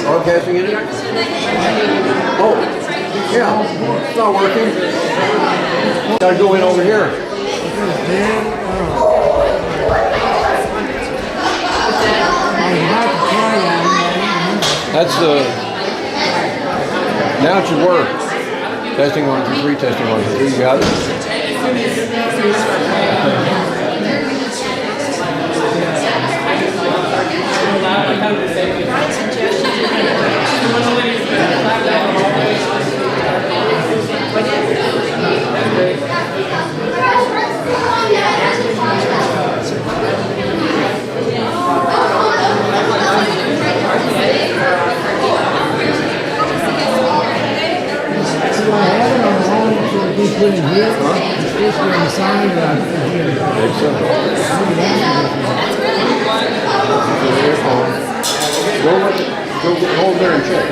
Broadcasting in it? Oh, yeah, it's not working. Gotta go in over here. That's the, now it should work. Testing 1, 2, 3, testing 1, 2, 3, you got it? Put in here, it's supposed to be on the side, Go hold there and check.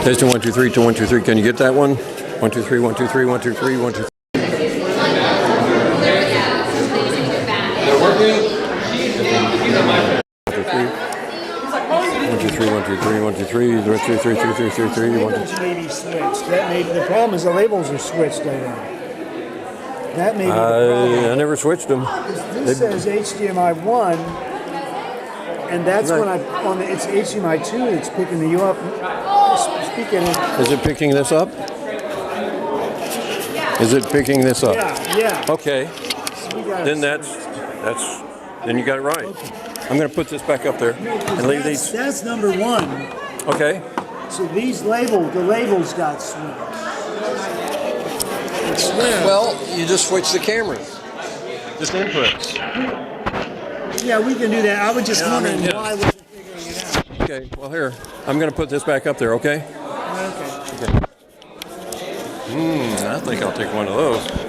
Testing 1, 2, 3 to 1, 2, 3. Can you get that one? 1, 2, 3, 1, 2, 3, 1, 2, 3, 1, 2, 3. Labels may be switched. That may the problem is the labels are switched. I think. That may be the problem. I never switched them. This says HDMI 1, and that's Right. when it's HDMI 2 that's picking you up. Speaking of, Is it picking this up? Is it picking this up? yeah. Okay. So we got Then then you got it right. I'm going to put this back up there and leave these. That's number 1. Okay. So the labels got switched. Well, you just switch the cameras. Just inputs. Yeah, we can do that. I was just wondering yeah. why we're figuring it out. Okay. Well, here. I'm going to put this back up there. Okay. Okay. I think I'll take one of those.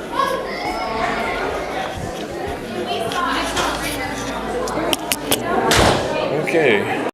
Okay.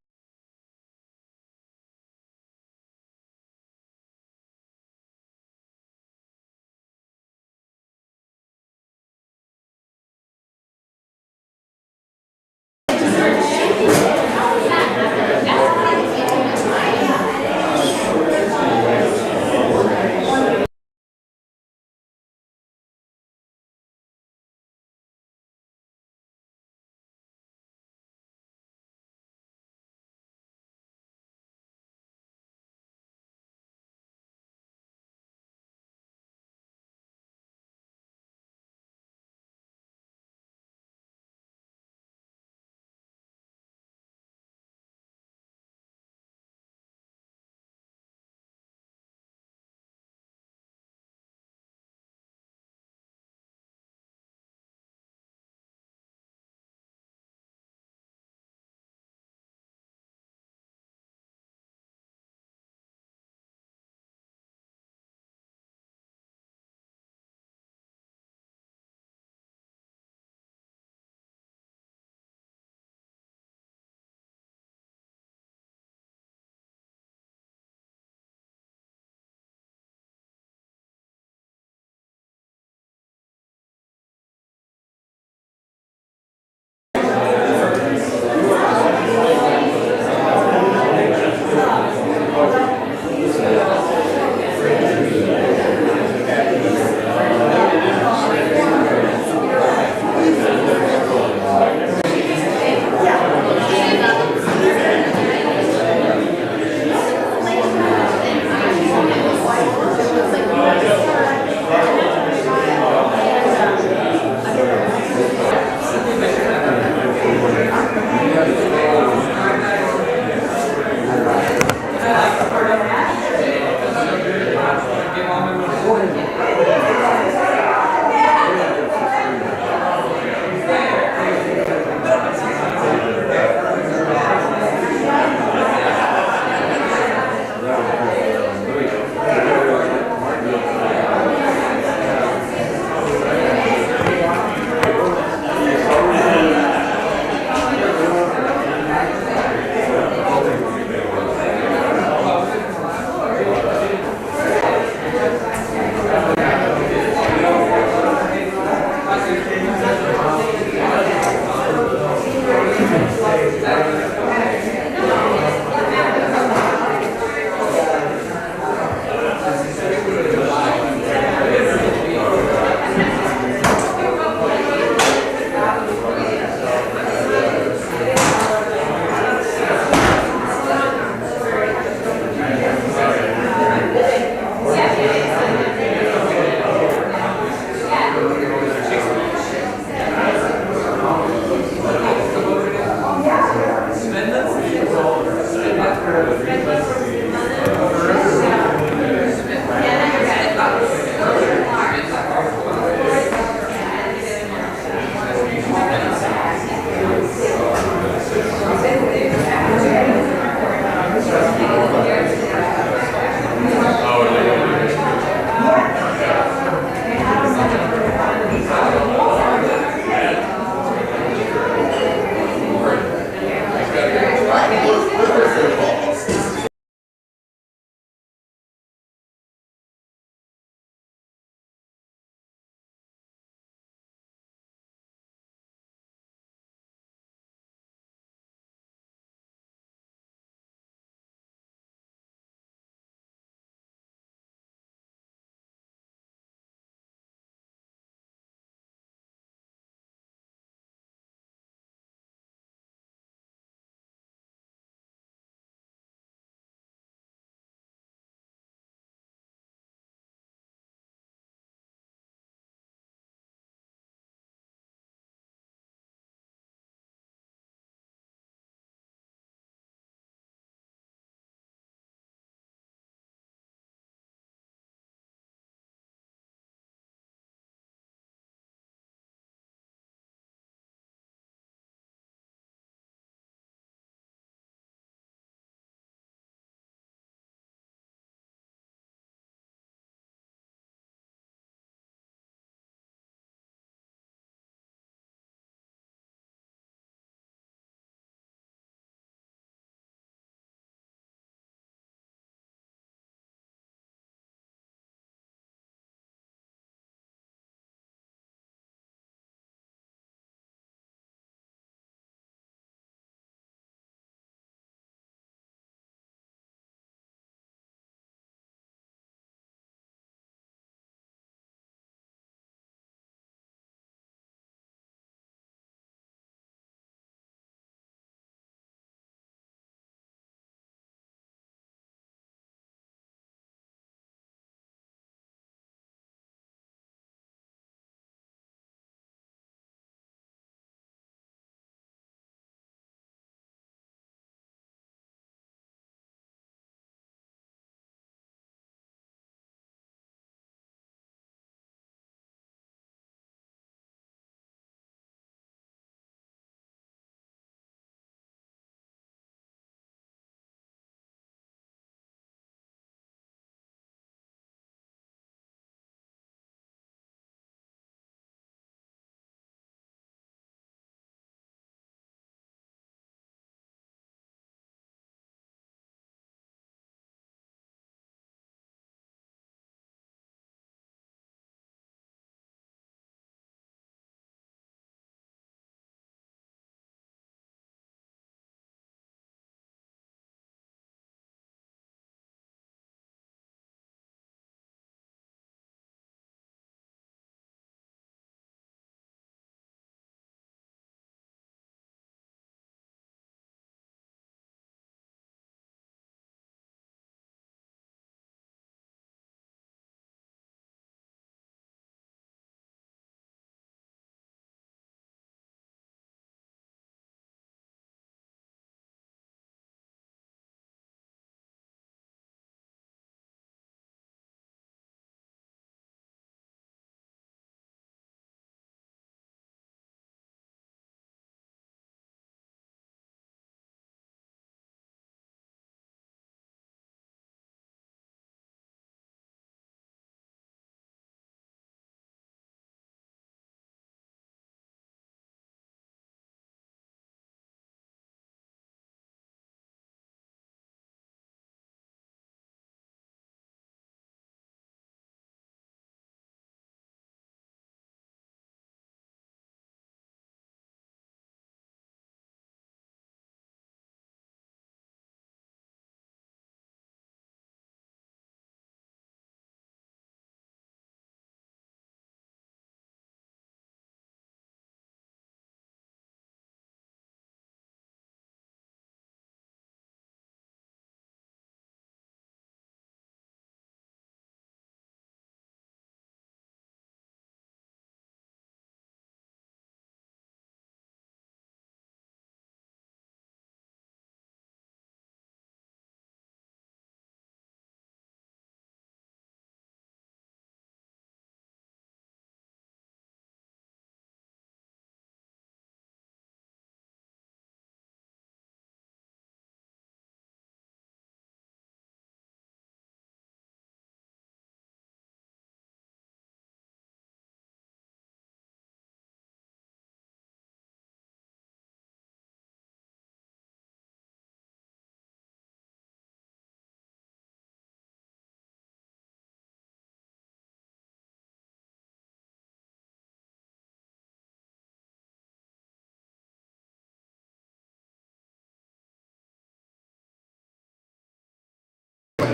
Not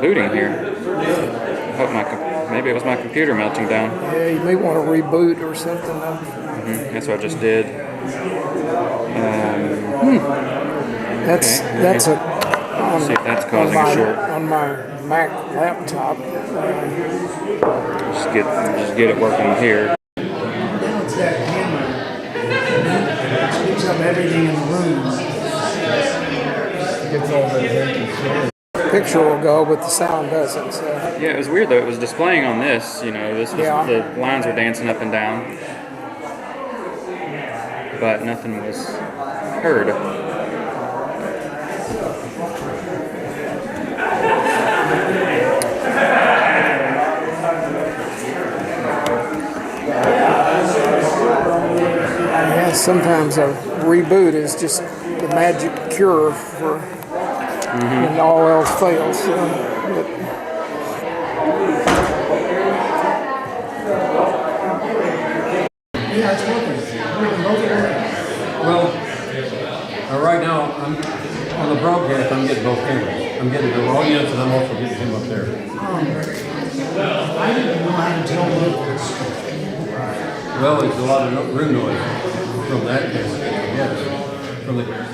booting here. I hope maybe it was my computer melting down. Yeah, you may want to reboot or something. That's what I just did. That's Okay. that's a Let's see if that's causing a short. on my Mac laptop. Just get it working here. Now it's that camera. It picks up everything in the room. Gets all that empty. Picture will go, but the sound doesn't. So Yeah, it was weird though. It was displaying on this. You know, this was Yeah. the lines were dancing up and down, but nothing was heard. yeah, sometimes a reboot is just the magic cure for when all else fails. So, but Yeah, it's working. Well, right now, I'm on the broadcast, I'm getting both cameras. I'm getting the audience and I'm also getting him up there. I didn't know how to tell locals. Well, there's a lot of room noise from that camera. Yes.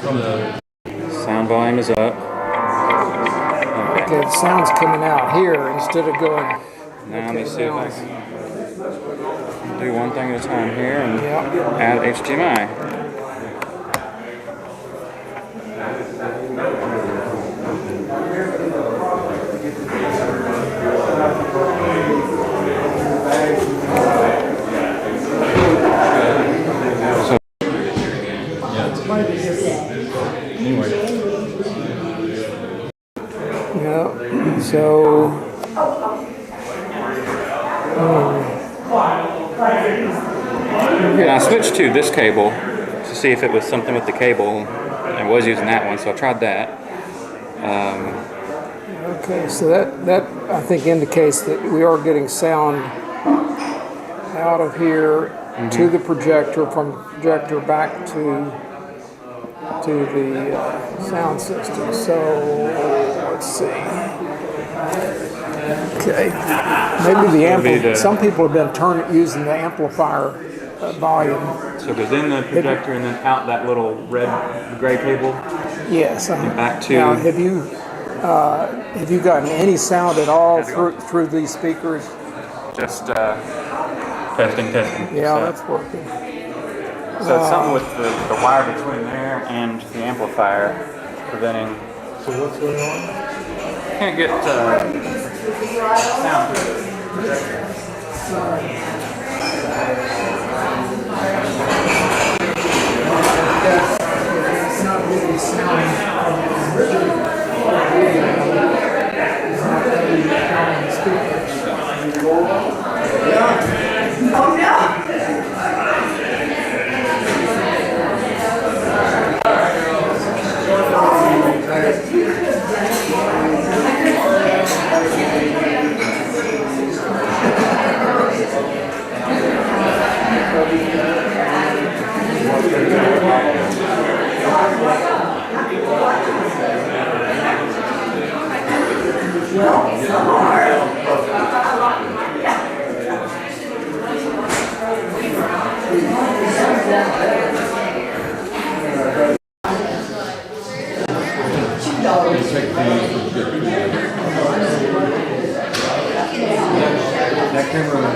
From the Sound volume is up. okay, the sound's coming out here instead of going. Now let me see if I can do one thing at a time here and Yeah. add HDMI. Yeah. So. And I switched to this cable to see if it was something with the cable. I was using that one, so I tried that. Okay, so that I think indicates that we are getting sound out of here to the projector, from the projector back to the sound system. So let's see. Okay, maybe some people have been using the amplifier volume. So it goes in the projector and then out that little gray cable. Yes. Back to- Now, have you gotten any sound at all through these speakers? Just testing. Yeah, So, that's working. so it's something with the wire between there and the amplifier preventing. So what's going on? Can't get sound through the projector. It's not really sound. that camera.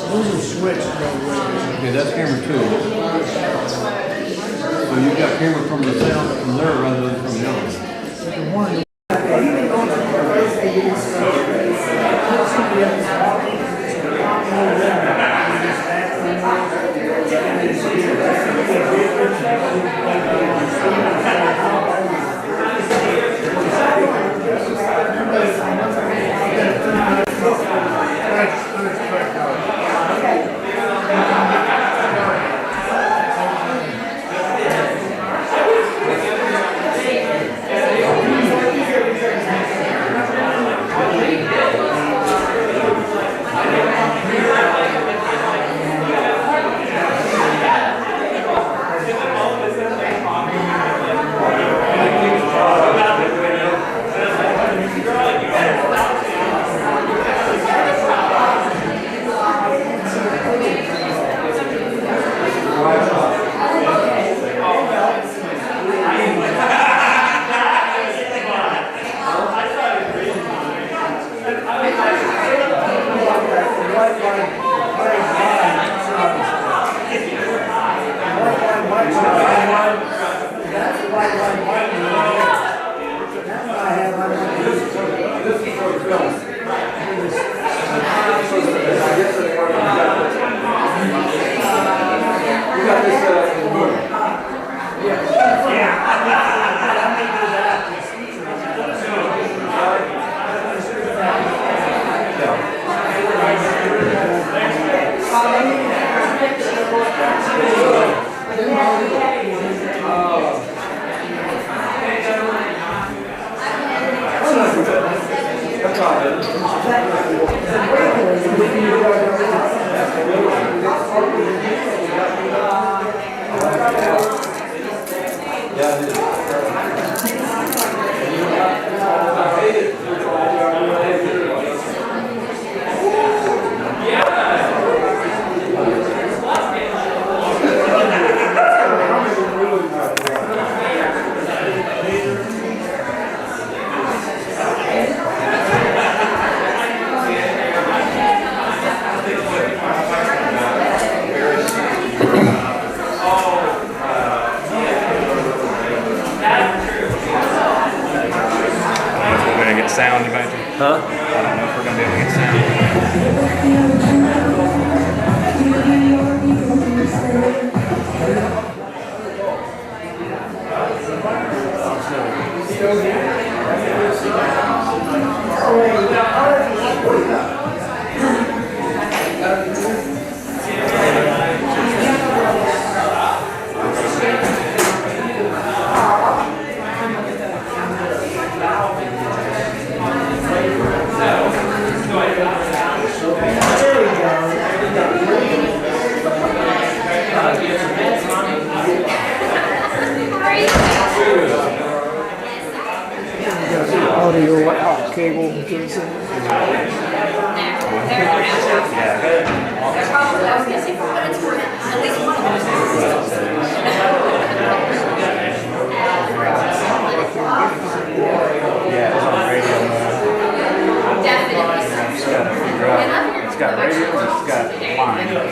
Those are switched, by the way. Okay, that's camera 2. So you've got camera from the sound from there rather than from the other. cable goes in. Yeah, it's on radio mode. Just gotta figure out. It's got radio, it's got line.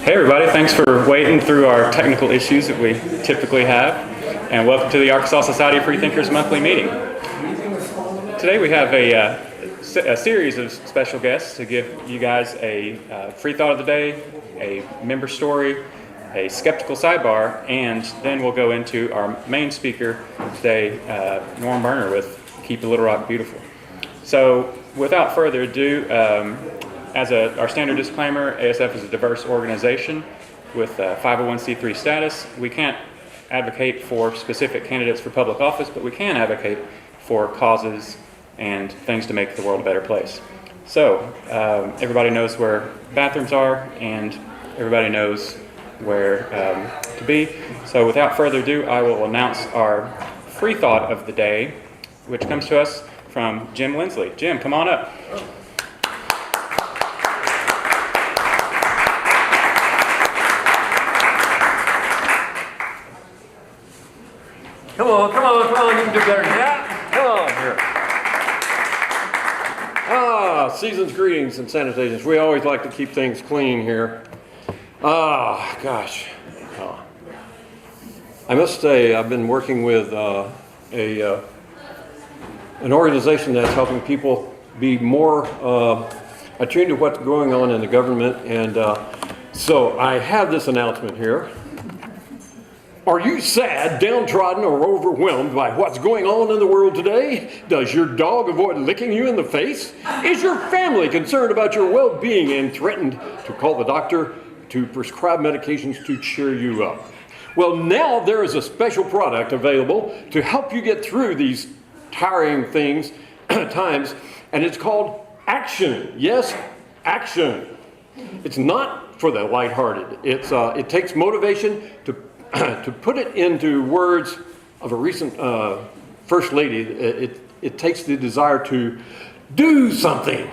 Hey everybody, thanks for waiting through our technical issues that we typically have, and welcome to the Arkansas Society of Freethinkers monthly meeting. Today we have a series of special guests to give you guys a free thought of the day, a member story, a skeptical sidebar, and then we'll go into our main speaker today, Norm Berner, with Keep Little Rock Beautiful. So without further ado, as our standard disclaimer, ASF is a diverse organization with 501c3 status. We can't advocate for specific candidates for public office, but we can advocate for causes and things to make the world a better place. So everybody knows where bathrooms are, and everybody knows where to be. So without further ado, I will announce our free thought of the day, which comes to us from Jim Lindsley. Jim, come on up. Come on, you can do better than that. Come on here. Season's greetings and salutations. We always like to keep things clean here. Gosh. I must say, I've been working with an organization that's helping people be more attuned to what's going on in the government, and so I have this announcement here. Are you sad, downtrodden, or overwhelmed by what's going on in the world today? Does your dog avoid licking you in the face? Is your family concerned about your well-being and threatened to call the doctor to prescribe medications to cheer you up? Well, now there is a special product available to help you get through these tiring times, and it's called Action. Yes, Action. It's not for the lighthearted. It takes motivation to put it into words of a recent First Lady. It takes the desire to do something,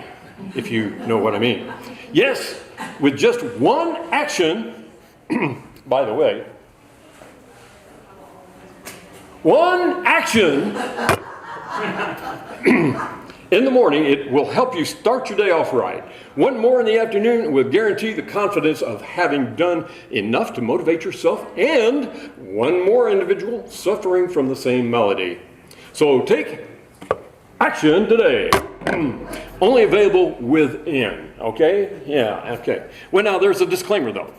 if you know what I mean. Yes, with just one action, by the way, one action in the morning, it will help you start your day off right. One more in the afternoon will guarantee the confidence of having done enough to motivate yourself, and one more individual suffering from the same malady. So take action today. Only available within, okay? Yeah, okay. Well, now there's a disclaimer though.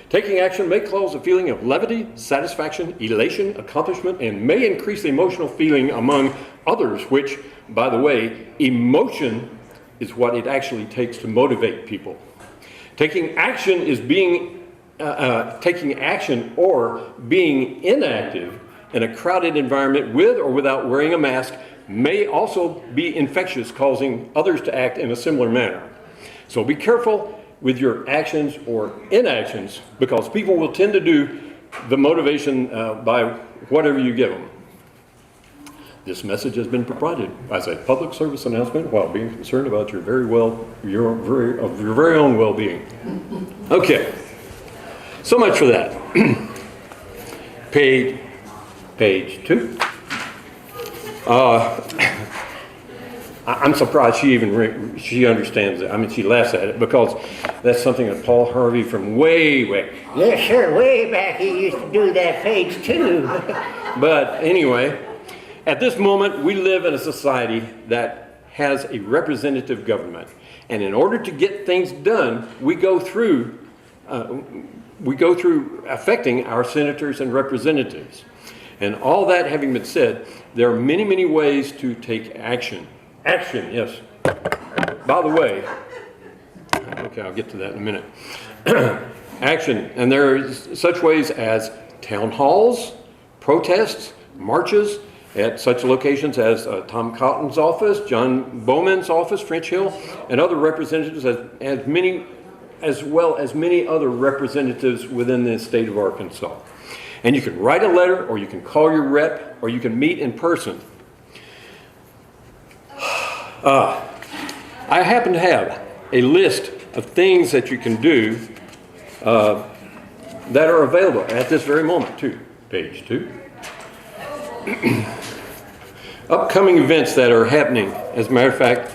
Taking action may cause a feeling of levity, satisfaction, elation, accomplishment, and may increase the emotional feeling among others, which, by the way, emotion is what it actually takes to motivate people. Taking action is taking action or being inactive in a crowded environment with or without wearing a mask may also be infectious, causing others to act in a similar manner. So be careful with your actions or inactions, because people will tend to do the motivation by whatever you give them. This message has been provided as a public service announcement while being concerned about your very own well-being. Okay, so much for that. Page 2. I'm surprised she understands it. I mean, she laughs at it because that's something that Paul Harvey from way back. Yes, sir, way back he used to do that page 2. But anyway, at this moment, we live in a society that has a representative government. And in order to get things done, we go through affecting our senators and representatives. And all that having been said, there are many, many ways to take action. Action, yes. By the way, okay, I'll get to that in a minute. Action, and there are such ways as town halls, protests, marches at such locations as Tom Cotton's office, John Bowman's office, French Hill, and other representatives, as well as many other representatives within the state of Arkansas. And you can write a letter, or you can call your rep, or you can meet in person. I happen to have a list of things that you can do that are available at this very moment, too. Page 2. Upcoming events that are happening. As a matter of fact,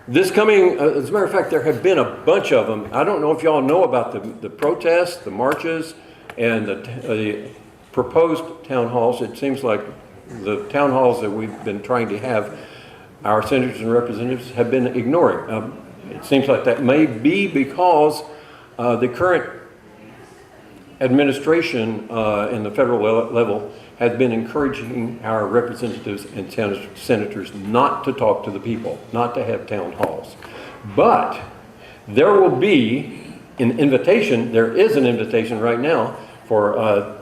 This coming, as a matter of fact, there have been a bunch of them. I don't know if y'all know about the protests, the marches, and the proposed town halls. It seems like the town halls that we've been trying to have, our senators and representatives have been ignoring. It seems like that may be because the current administration in the federal level has been encouraging our representatives and senators not to talk to the people, not to have town halls. But there will be an invitation, there is an invitation right now for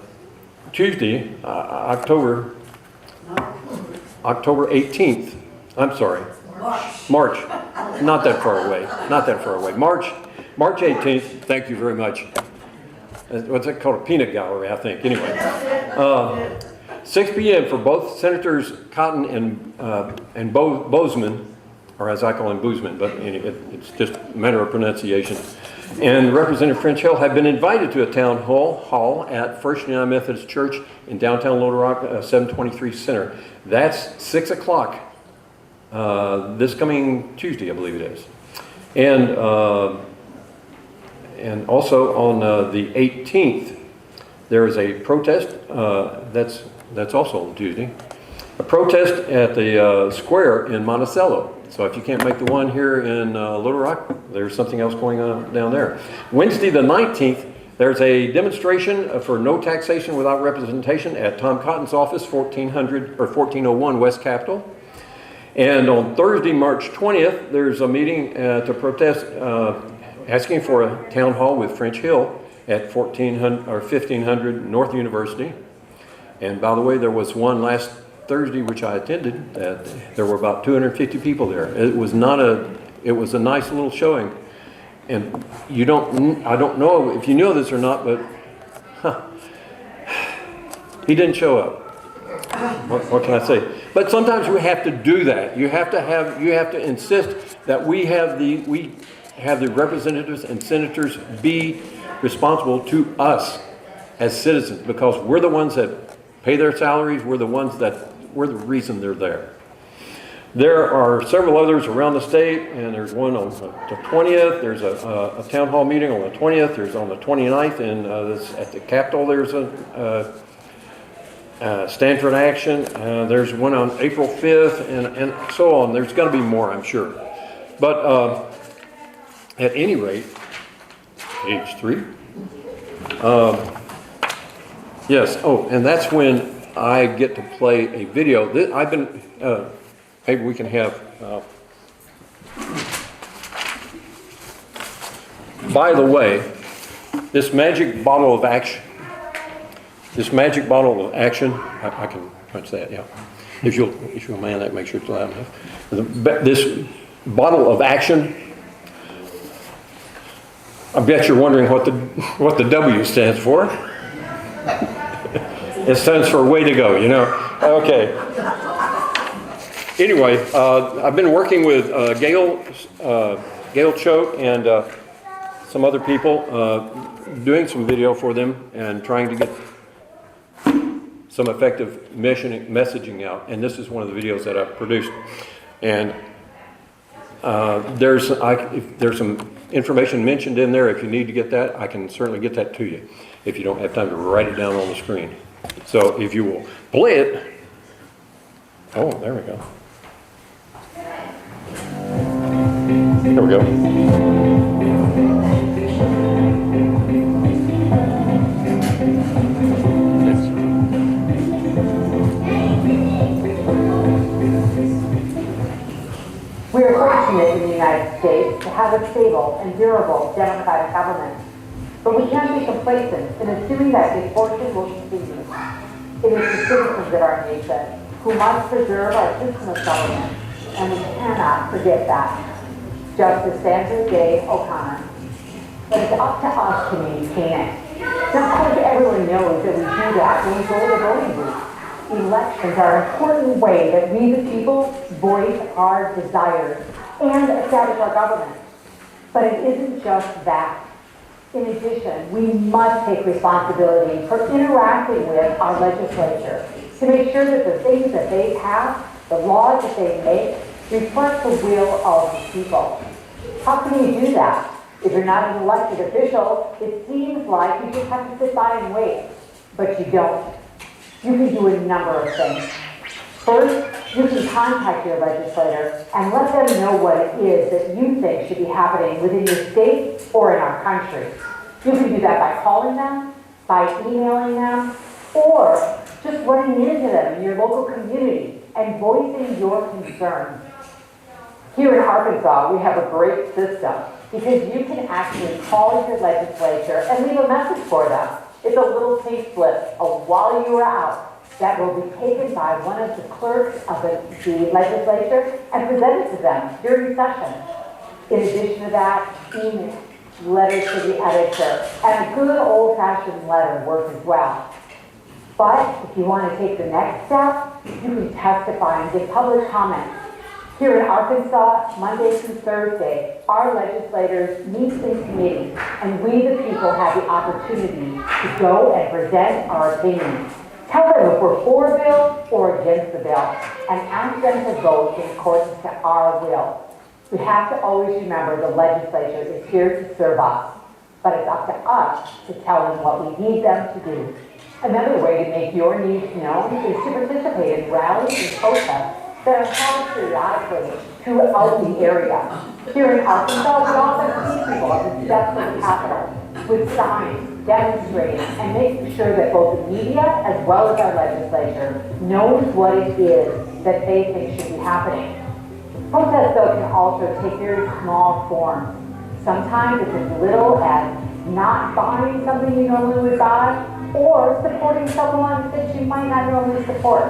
Tuesday, October 18th. I'm sorry, March, not that far away, March 18th, thank you very much. What's it called? A peanut gallery, I think. Anyway, 6 p.m. for both Senators Cotton and Boozman, or as I call him, Boozman, but it's just a matter of pronunciation. And Representative French Hill have been invited to a town hall at First United Methodist Church in downtown Little Rock, 723 Center. That's 6 o'clock this coming Tuesday, I believe it is. And also on the 18th, there is a protest. That's also on Tuesday. A protest at the square in Monticello. So if you can't make the one here in Little Rock, there's something else going on down there. Wednesday the 19th, there's a demonstration for no taxation without representation at Tom Cotton's office, 1401 West Capitol. And on Thursday, March 20th, there's a meeting to protest asking for a town hall with French Hill at 1500 North University. And by the way, there was one last Thursday which I attended. There were about 250 people there. It was a nice little showing. And I don't know if you know this or not, but he didn't show up. What can I say? But sometimes we have to do that. You have to insist that we have the representatives and senators be responsible to us as citizens, because we're the ones that pay their salaries, we're the reason they're there. There are several others around the state, and there's one on the 20th, there's a town hall meeting on the 20th, there's on the 29th, and at the Capitol there's a Stanford Action, there's one on April 5th, and so on. There's going to be more, I'm sure. But at any rate, page 3. Yes, and that's when I get to play a video. I've been, maybe we can have, by the way, this magic bottle of action, I can punch that, yeah. If you'll man that, make sure it's loud enough. This bottle of action, I bet you're wondering what the W stands for. It stands for way to go, you know. Okay. Anyway, I've been working with Gail Choate and some other people, doing some video for them and trying to get some effective messaging out. And this is one of the videos that I've produced. And there's some information mentioned in there. If you need to get that, I can certainly get that to you if you don't have time to write it down on the screen. So if you will play it. Oh, there we go. There we go. We are fortunate in the United States to have a stable and durable democratic government. But we can't be complacent in assuming that good fortune will continue. It is the citizens of our nation who must preserve our system of government, and we cannot forget that. Justice Sandra Day O'Connor. But it's up to us to maintain it. Not quite everyone knows that we do that when we go to the voting booth. Elections are an important way that we the people voice our desires and establish our government. But it isn't just that. In addition, we must take responsibility for interacting with our legislature to make sure that the things that they pass, the laws that they make, reflect the will of the people. How can you do that? If you're not an elected official, it seems like you just have to sit by and wait, but you don't. You can do a number of things. First, you can contact your legislator and let them know what it is that you think should be happening within your state or in our country. You can do that by calling them, by emailing them, or just running into them in your local community and voicing your concerns. Here in Arkansas, we have a great system because you can actually call your legislature and leave a message for them. It's a little pink slip of while you are out that will be taken by one of the clerks of the legislature and presented to them during session. In addition to that, email, letters to the editor, and a good old-fashioned letter works as well. But if you want to take the next step, you can testify and give public comments. Here in Arkansas, Monday through Thursday, our legislators meet in committee, and we the people have the opportunity to go and present our opinions. Tell them if we're for a bill or against the bill, and ask them to vote in accordance to our will. We have to always remember the legislature is here to serve us, but it's up to us to tell them what we need them to do. Another way to make your needs known is to participate in rallies and protests that are held periodically throughout the area. Here in Arkansas, we often see people at the steps of the Capitol with signs demonstrating and making sure that both the media as well as our legislature knows what it is that they think should be happening. Protests, though, can also take very small forms. Sometimes it's as little as not buying something you normally would buy or supporting someone that you might not normally support.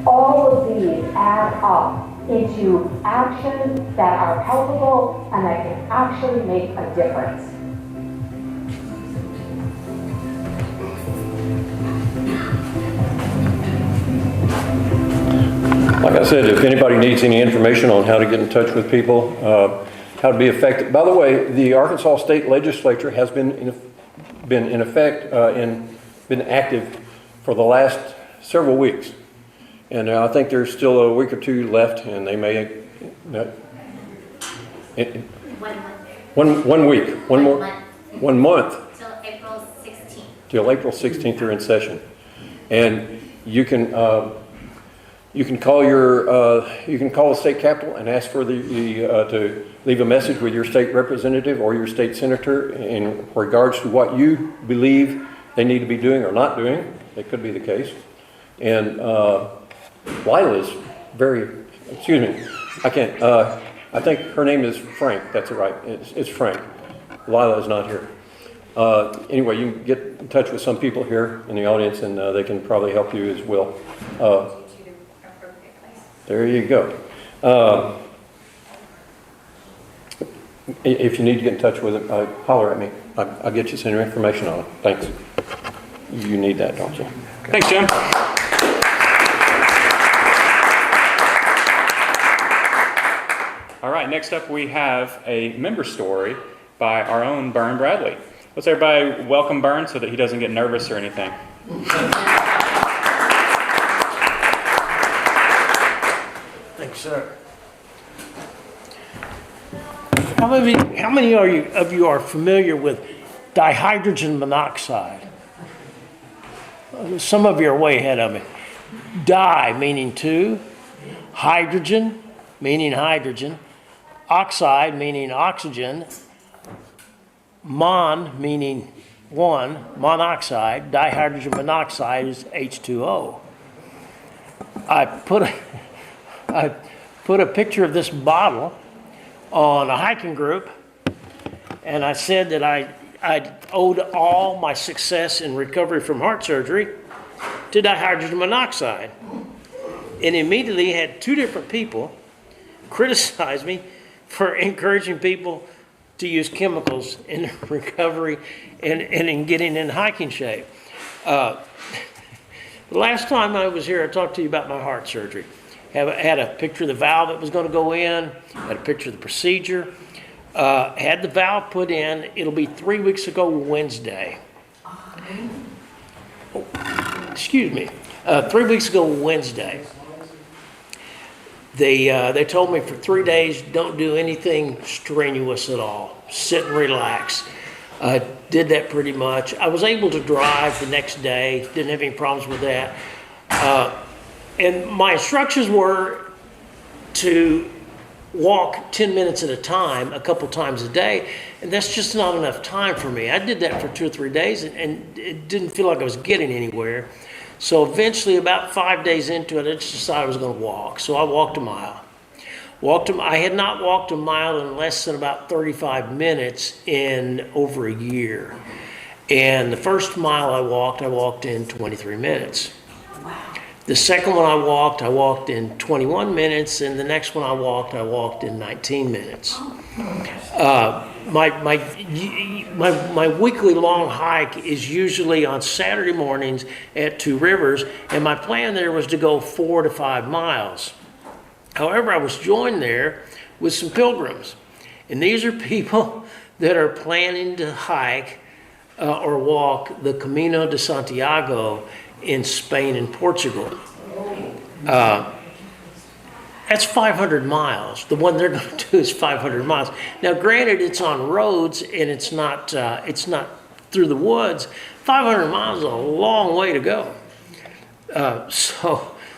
All of these add up into actions that are helpful and that can actually make a difference. Like I said, if anybody needs any information on how to get in touch with people, how to be effective. By the way, the Arkansas State Legislature has been in effect and been active for the last several weeks. And I think there's still a week or two left, and they may, 1 week, one month. Till April 16th. Till April 16th they're in session. And you can call the state capitol and ask for to leave a message with your state representative or your state senator in regards to what you believe they need to be doing or not doing. It could be the case. And Lila's I think her name is Frank. That's right. It's Frank. Lila is not here. Anyway, you can get in touch with some people here in the audience, and they can probably help you as well. There you go. If you need to get in touch with it, holler at me. I'll get you some information on it. Thanks. You need that, don't you? Thanks, Jim. All right, next up we have a member story by our own Bern Bradley. Let's everybody welcome Bern so that he doesn't get nervous or anything. Thanks, sir. How many of you are familiar with dihydrogen monoxide? Some of you are way ahead of me. Di meaning two, hydrogen meaning hydrogen, oxide meaning oxygen, mon meaning one, monoxide, dihydrogen monoxide is H2O. I put a picture of this bottle on a hiking group, and I said that I owed all my success in recovery from heart surgery to dihydrogen monoxide. And immediately had two different people criticize me for encouraging people to use chemicals in recovery and in getting in hiking shape. The last time I was here, I talked to you about my heart surgery. Had a picture of the valve that was going to go in, had a picture of the procedure, had the valve put in. It'll be 3 weeks ago Wednesday. Excuse me, 3 weeks ago Wednesday. They told me for 3 days, don't do anything strenuous at all. Sit and relax. I did that pretty much. I was able to drive the next day. Didn't have any problems with that. And my instructions were to walk 10 minutes at a time, a couple times a day, and that's just not enough time for me. I did that for 2 or 3 days, and it didn't feel like I was getting anywhere. So eventually, about 5 days into it, I just decided I was going to walk. So I walked a mile. I had not walked a mile in less than about 35 minutes in over a year. And the first mile I walked in 23 minutes. The second one I walked in 21 minutes, and the next one I walked in 19 minutes. My weekly long hike is usually on Saturday mornings at Two Rivers, and my plan there was to go 4 to 5 miles. However, I was joined there with some pilgrims, and these are people that are planning to hike or walk the Camino de Santiago in Spain and Portugal. That's 500 miles. The one they're going to do is 500 miles. Now, granted, it's on roads and it's not through the woods. 500 miles is a long way to go.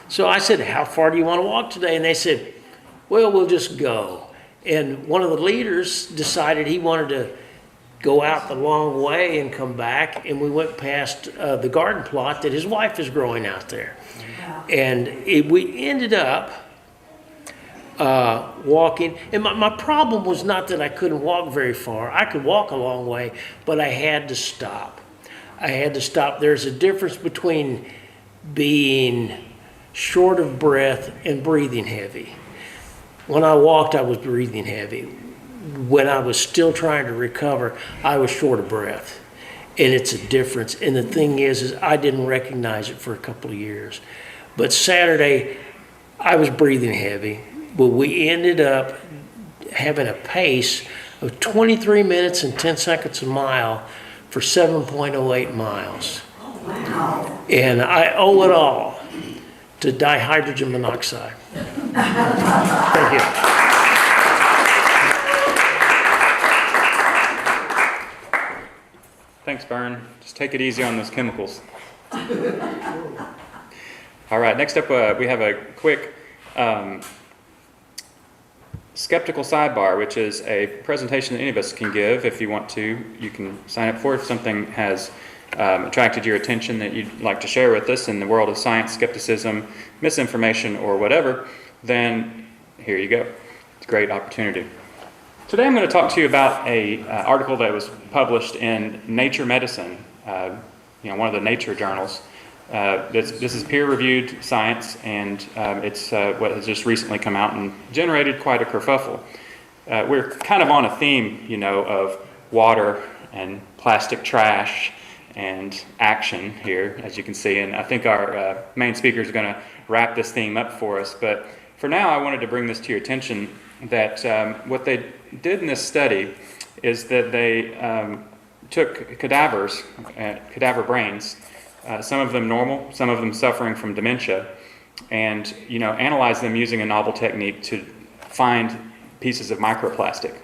So I said, how far do you want to walk today? And they said, well, we'll just go. And one of the leaders decided he wanted to go out the long way and come back. And we went past the garden plot that his wife is growing out there. And we ended up walking. And my problem was not that I couldn't walk very far. I could walk a long way, but I had to stop. There's a difference between being short of breath and breathing heavy. When I walked, I was breathing heavy. When I was still trying to recover, I was short of breath. And it's a difference. And the thing is I didn't recognize it for a couple of years. But Saturday, I was breathing heavy. But we ended up having a pace of 23 minutes and 10 seconds a mile for 7.08 miles. Wow. And I owe it all to dihydrogen monoxide. Thank you. Thanks, Vern. Just take it easy on those chemicals. All right, next up we have a quick skeptical sidebar, which is a presentation that any of us can give. If you want to, you can sign up for it. If something has attracted your attention that you'd like to share with us in the world of science, skepticism, misinformation, or whatever, then here you go. It's a great opportunity. Today I'm going to talk to you about an article that was published in Nature Medicine, one of the Nature journals. This is peer-reviewed science, and it's what has just recently come out and generated quite a kerfuffle. We're kind of on a theme, of water and plastic trash and action here, as you can see, and I think our main speaker is going to wrap this theme up for us. But for now, I wanted to bring this to your attention that what they did in this study is that they took cadavers, cadaver brains, some of them normal, some of them suffering from dementia, and analyzed them using a novel technique to find pieces of microplastic.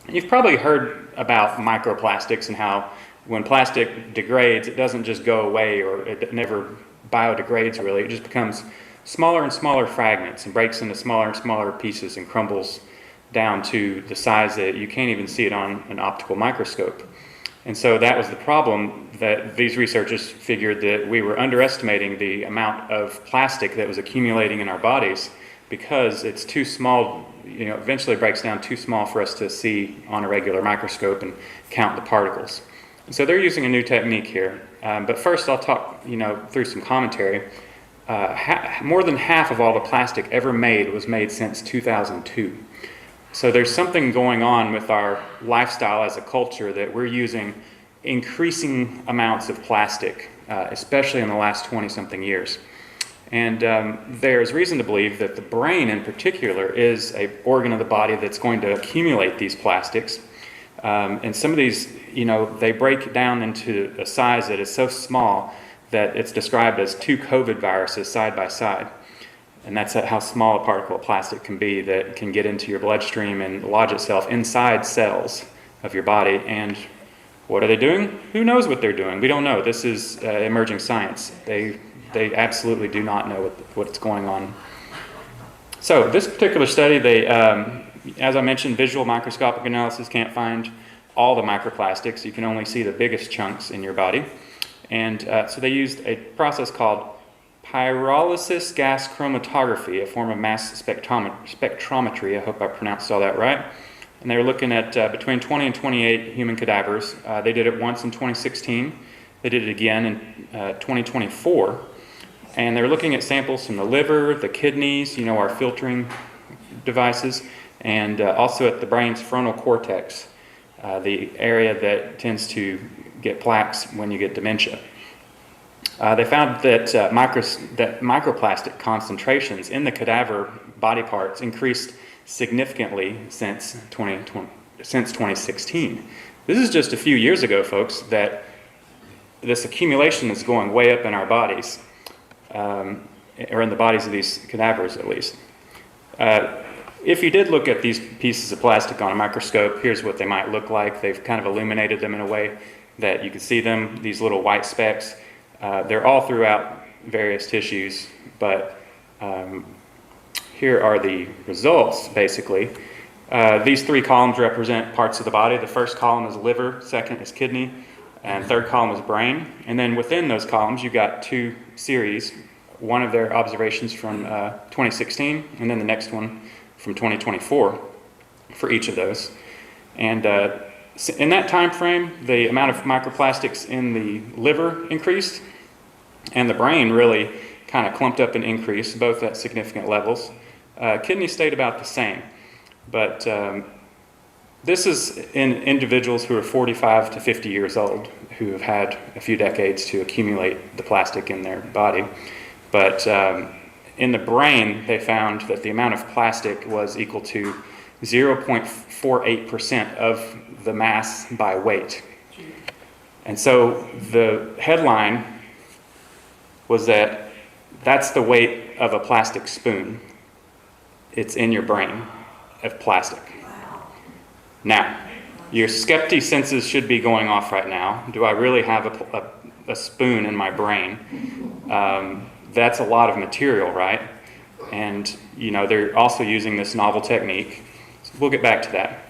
You've probably heard about microplastics and how when plastic degrades, it doesn't just go away, or it never biodegrades really. It just becomes smaller and smaller fragments and breaks into smaller and smaller pieces and crumbles down to the size that you can't even see it on an optical microscope. And so that was the problem, that these researchers figured that we were underestimating the amount of plastic that was accumulating in our bodies because it's too small, eventually it breaks down too small for us to see on a regular microscope and count the particles. And so they're using a new technique here. But first I'll talk, through some commentary. More than half of all the plastic ever made was made since 2002. So there's something going on with our lifestyle as a culture that we're using increasing amounts of plastic, especially in the last 20-something years. And there's reason to believe that the brain in particular is an organ of the body that's going to accumulate these plastics. And some of these, they break down into a size that is so small that it's described as 2 COVID viruses side by side. And that's how small a particle of plastic can be that can get into your bloodstream and lodge itself inside cells of your body. And what are they doing? Who knows what they're doing? We don't know. This is emerging science. They absolutely do not know what's going on. So this particular study, they, as I mentioned, visual microscopic analysis can't find all the microplastics. You can only see the biggest chunks in your body. And so they used a process called pyrolysis gas chromatography, a form of mass spectrometry. I hope I pronounced all that right. And they were looking at between 20 and 28 human cadavers. They did it once in 2016. They did it again in 2024. And they were looking at samples from the liver, the kidneys, our filtering devices, and also at the brain's frontal cortex, the area that tends to get plaques when you get dementia. They found that microplastic concentrations in the cadaver body parts increased significantly since 2016. This is just a few years ago, folks, that this accumulation is going way up in our bodies, or in the bodies of these cadavers at least. If you did look at these pieces of plastic on a microscope, here's what they might look like. They've kind of illuminated them in a way that you can see them, these little white specks. They're all throughout various tissues, but here are the results, basically. These three columns represent parts of the body. The first column is liver, second is kidney, and third column is brain. And then within those columns, you've got two series, one of their observations from 2016, and then the next one from 2024 for each of those. And in that time frame, the amount of microplastics in the liver increased, and the brain really kind of clumped up and increased, both at significant levels. Kidney stayed about the same, but this is in individuals who are 45 to 50 years old, who have had a few decades to accumulate the plastic in their body. But in the brain, they found that the amount of plastic was equal to 0.48% of the mass by weight. And so the headline was that that's the weight of a plastic spoon. It's in your brain of plastic. Now, your skeptic senses should be going off right now. Do I really have a spoon in my brain? That's a lot of material, right? And, they're also using this novel technique. So we'll get back to that.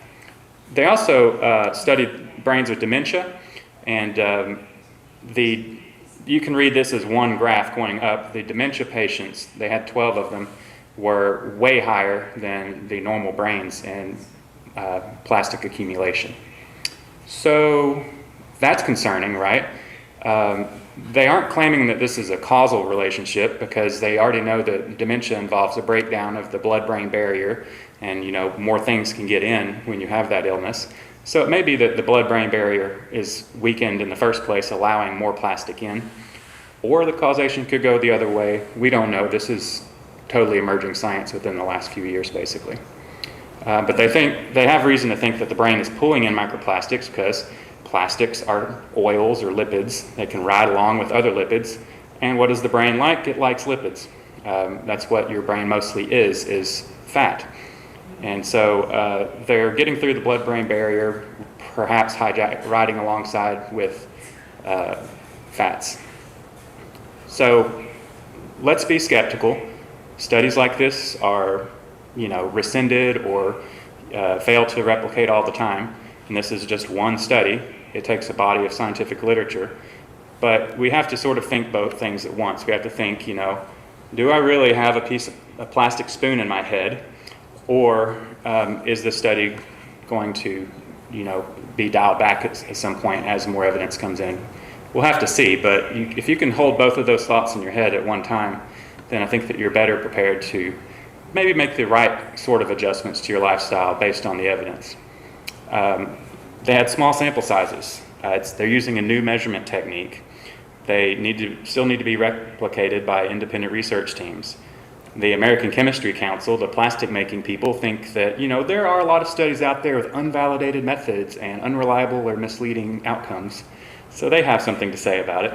They also studied brains with dementia, and you can read this as one graph going up. The dementia patients, they had 12 of them, were way higher than the normal brains in plastic accumulation. So that's concerning, right? They aren't claiming that this is a causal relationship because they already know that dementia involves a breakdown of the blood-brain barrier, and more things can get in when you have that illness. So it may be that the blood-brain barrier is weakened in the first place, allowing more plastic in, or the causation could go the other way. We don't know. This is totally emerging science within the last few years, basically. But they have reason to think that the brain is pulling in microplastics because plastics are oils or lipids. They can ride along with other lipids. And what does the brain like? It likes lipids. That's what your brain mostly is fat. And so they're getting through the blood-brain barrier, perhaps riding alongside with fats. So let's be skeptical. Studies like this are, rescinded or fail to replicate all the time. And this is just one study. It takes a body of scientific literature. But we have to sort of think both things at once. We have to think, do I really have a plastic spoon in my head? Or is this study going to, be dialed back at some point as more evidence comes in? We'll have to see. But if you can hold both of those thoughts in your head at one time, then I think that you're better prepared to maybe make the right sort of adjustments to your lifestyle based on the evidence. They had small sample sizes. They're using a new measurement technique. They still need to be replicated by independent research teams. The American Chemistry Council, the plastic making people, think that there are a lot of studies out there with unvalidated methods and unreliable or misleading outcomes. So they have something to say about it.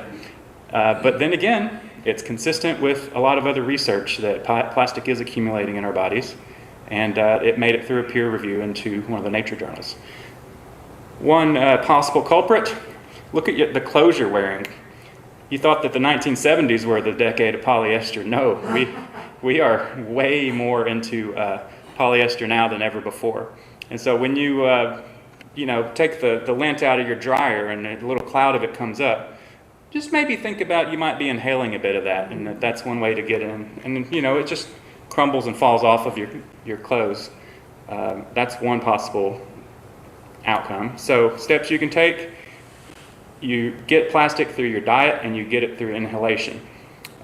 But then again, It's consistent with a lot of other research that plastic is accumulating in our bodies, and it made it through a peer review into one of the Nature journals. One possible culprit, look at the clothes you're wearing. You thought that the 1970s were the decade of polyester. No, we are way more into polyester now than ever before. And so when you take the lint out of your dryer and a little cloud of it comes up, just maybe think about you might be inhaling a bit of that, and that's one way to get in. And it just crumbles and falls off of your clothes. That's one possible outcome. So steps you can take: you get plastic through your diet and you get it through inhalation.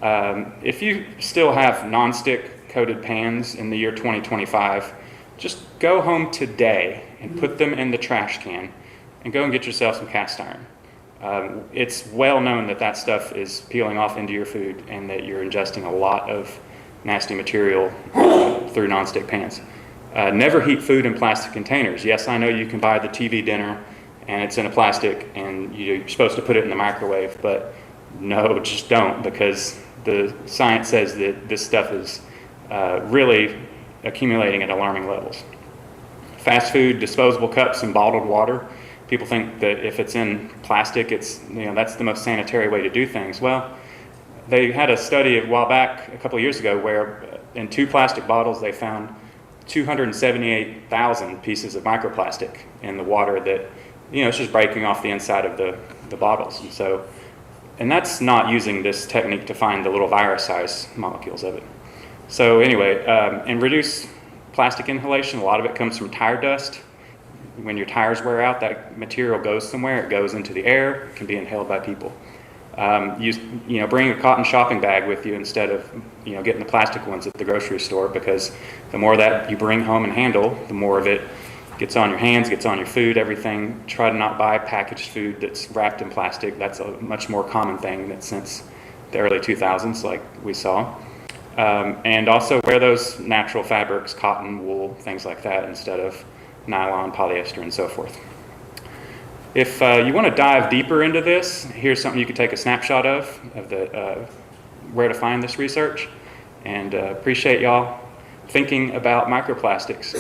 If you still have nonstick coated pans in the year 2025, just go home today and put them in the trash can and go and get yourself some cast iron. It's well known that stuff is peeling off into your food and that you're ingesting a lot of nasty material through nonstick pans. Never heat food in plastic containers. Yes, I know you can buy the TV dinner and it's in a plastic and you're supposed to put it in the microwave, but no, just don't, because the science says that this stuff is really accumulating at alarming levels. Fast food, disposable cups, and bottled water. People think that if it's in plastic, that's the most sanitary way to do things. Well, they had a study a while back, a couple of years ago, where in 2 plastic bottles they found 278,000 pieces of microplastic in the water that, it's just breaking off the inside of the bottles. And that's not using this technique to find the little virus-sized molecules of it. So anyway, and reduce plastic inhalation. A lot of it comes from tire dust. When your tires wear out, that material goes somewhere. It goes into the air. It can be inhaled by people. Bring a cotton shopping bag with you instead of getting the plastic ones at the grocery store, because the more that you bring home and handle, the more of it gets on your hands, gets on your food, everything. Try to not buy packaged food that's wrapped in plastic. That's a much more common thing that since the early 2000s, like we saw. And also wear those natural fabrics, cotton, wool, things like that, instead of nylon, polyester, and so forth. If you want to dive deeper into this, here's something you could take a snapshot of where to find this research. And appreciate y'all thinking about microplastics.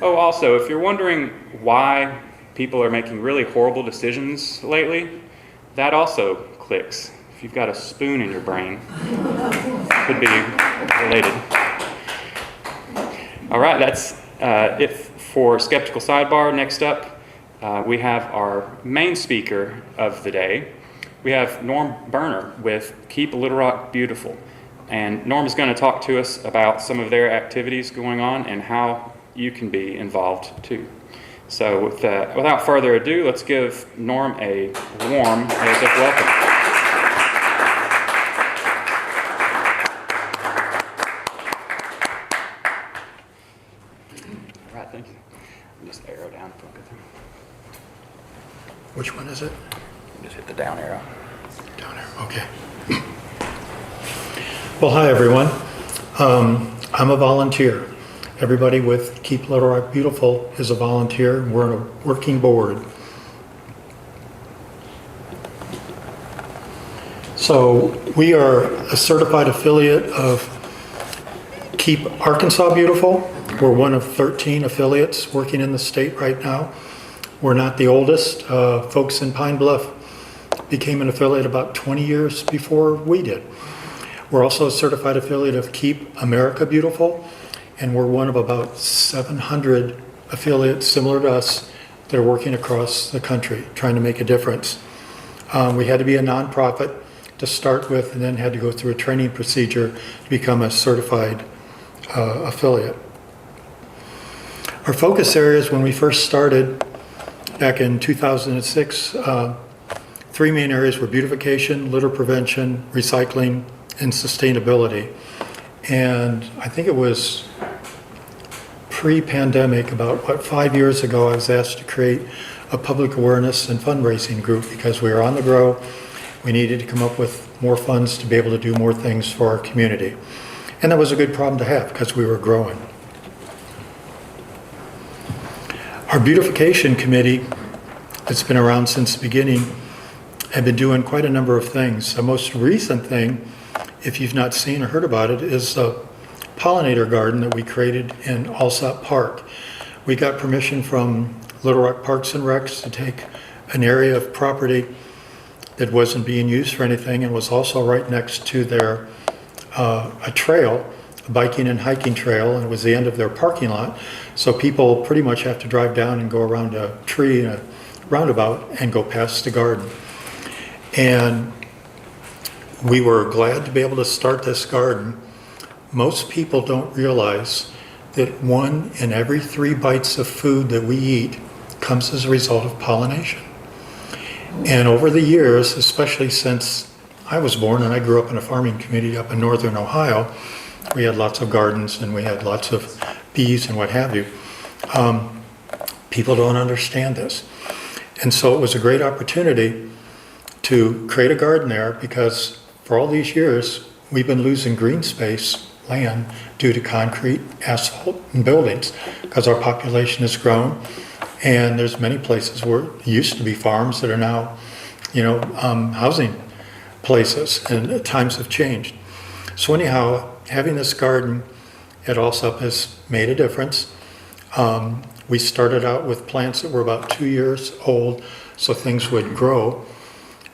Oh, also, if you're wondering why people are making really horrible decisions lately, that also clicks. If you've got a spoon in your brain, could be related. All right, that's it for Skeptical Sidebar. Next up, we have our main speaker of the day. We have Norm Berner with Keep Little Rock Beautiful. And Norm is going to talk to us about some of their activities going on and how you can be involved too. So without further ado, let's give Norm a warm welcome. All right, thank you. Just arrow down. Which one is it? Just hit the down arrow. Down arrow, okay. Well, hi everyone. I'm a volunteer. Everybody with Keep Little Rock Beautiful is a volunteer. We're on a working board. So we are a certified affiliate of Keep Arkansas Beautiful. We're one of 13 affiliates working in the state right now. We're not the oldest. Folks in Pine Bluff became an affiliate about 20 years before we did. We're also a certified affiliate of Keep America Beautiful, and we're one of about 700 affiliates similar to us that are working across the country trying to make a difference. We had to be a nonprofit to start with, and then had to go through a training procedure to become a certified affiliate. Our focus areas when we first started back in 2006, 3 main areas were beautification, litter prevention, recycling, and sustainability. And I think it was pre-pandemic, about 5 years ago, I was asked to create a public awareness and fundraising group because we were on the grow. We needed to come up with more funds to be able to do more things for our community. And that was a good problem to have because we were growing. Our beautification committee, that's been around since the beginning, have been doing quite a number of things. The most recent thing if you've not seen or heard about it, is the pollinator garden that we created in Alsop Park. We got permission from Little Rock Parks and Recs to take an area of property that wasn't being used for anything and was also right next to their a trail, a biking and hiking trail, and it was the end of their parking lot. So people pretty much have to drive down and go around a tree and a roundabout and go past the garden. And we were glad to be able to start this garden. Most people don't realize that 1 in every 3 bites of food that we eat comes as a result of pollination. And over the years, especially since I was born and I grew up in a farming community up in northern Ohio, we had lots of gardens and we had lots of bees and what have you. People don't understand this. And so it was a great opportunity to create a garden there, because for all these years, we've been losing green space, land, due to concrete, asphalt, and buildings, because our population has grown. And there's many places where it used to be farms that are now, housing places, and times have changed. So anyhow, having this garden at Alsop has made a difference. We started out with plants that were about 2 years old, so things would grow.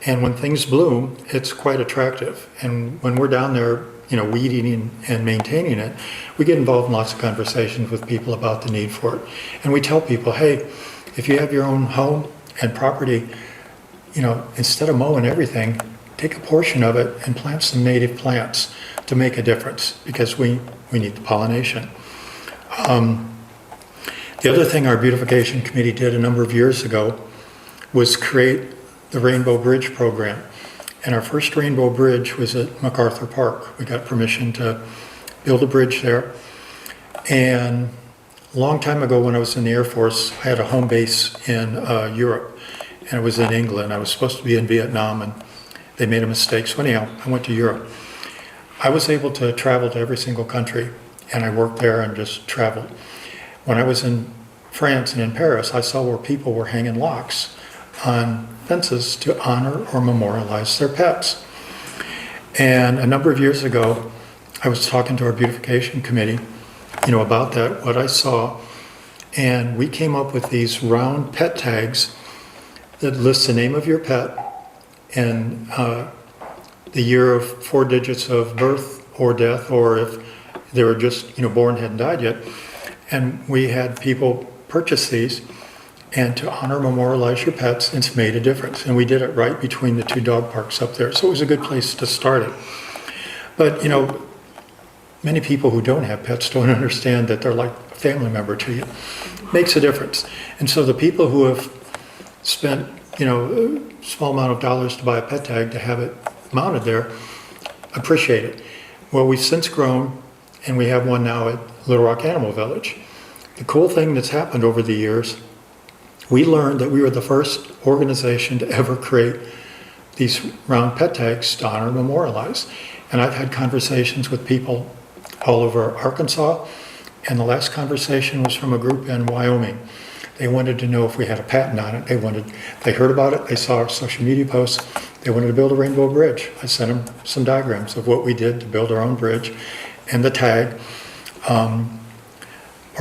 And when things bloom, it's quite attractive. And when we're down there, weeding and maintaining it, we get involved in lots of conversations with people about the need for it. And we tell people, hey, if you have your own home and property, instead of mowing everything, take a portion of it and plant some native plants to make a difference, because we need the pollination. The other thing our beautification committee did a number of years ago was create the Rainbow Bridge program. And our first Rainbow Bridge was at MacArthur Park. We got permission to build a bridge there. And a long time ago when I was in the Air Force, I had a home base in Europe, and it was in England. I was supposed to be in Vietnam, and they made a mistake. So anyhow, I went to Europe. I was able to travel to every single country, and I worked there and just traveled. When I was in France and in Paris, I saw where people were hanging locks on fences to honor or memorialize their pets. And a number of years ago, I was talking to our beautification committee, about that, what I saw, and we came up with these round pet tags that list the name of your pet and the year of 4 digits of birth or death, or if they were just born, hadn't died yet. And we had people purchase these, and to honor, memorialize your pets, it's made a difference. And we did it right between the 2 dog parks up there, so it was a good place to start it. But many people who don't have pets don't understand that they're like a family member to you. Makes a difference. And so the people who have spent a small amount of dollars to buy a pet tag to have it mounted there appreciate it. Well, we've since grown, and we have one now at Little Rock Animal Village. The cool thing that's happened over the years, we learned that we were the first organization to ever create these round pet tags to honor and memorialize. And I've had conversations with people all over Arkansas, and the last conversation was from a group in Wyoming. They wanted to know if we had a patent on it. They heard about it, they saw our social media posts, they wanted to build a rainbow bridge. I sent them some diagrams of what we did to build our own bridge and the tag.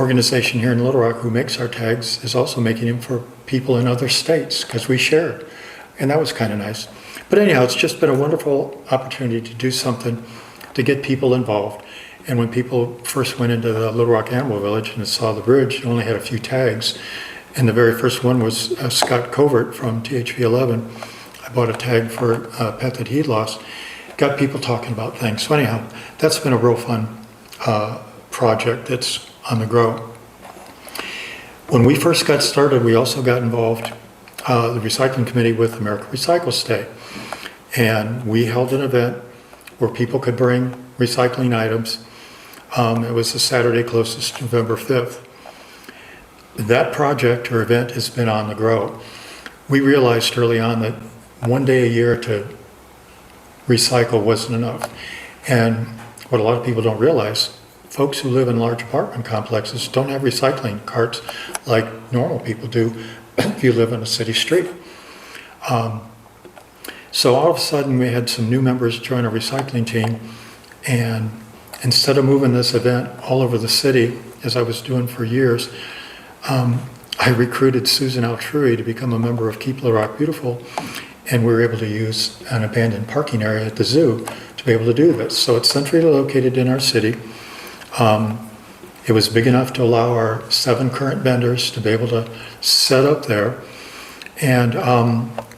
Organization here in Little Rock who makes our tags is also making them for people in other states, because we shared, and that was kind of nice. But anyhow, it's just been a wonderful opportunity to do something to get people involved. And when people first went into the Little Rock Animal Village and saw the bridge, it only had a few tags, and the very first one was Scott Covert from THV11. I bought a tag for a pet that he'd lost. Got people talking about things. So anyhow, that's been a real fun project that's on the grow. When we first got started, we also got involved, the recycling committee, with America Recycles Day. And we held an event where people could bring recycling items. It was the Saturday closest to November 5th. That project or event has been on the grow. We realized early on that 1 day a year to recycle wasn't enough. And what a lot of people don't realize, folks who live in large apartment complexes don't have recycling carts like normal people do if you live in a city street. So all of a sudden, we had some new members join our recycling team, and instead of moving this event all over the city, as I was doing for years, I recruited Susan Altrui to become a member of Keep Little Rock Beautiful, and we were able to use an abandoned parking area at the zoo to be able to do this. So it's centrally located in our city. It was big enough to allow our 7 current vendors to be able to set up there, and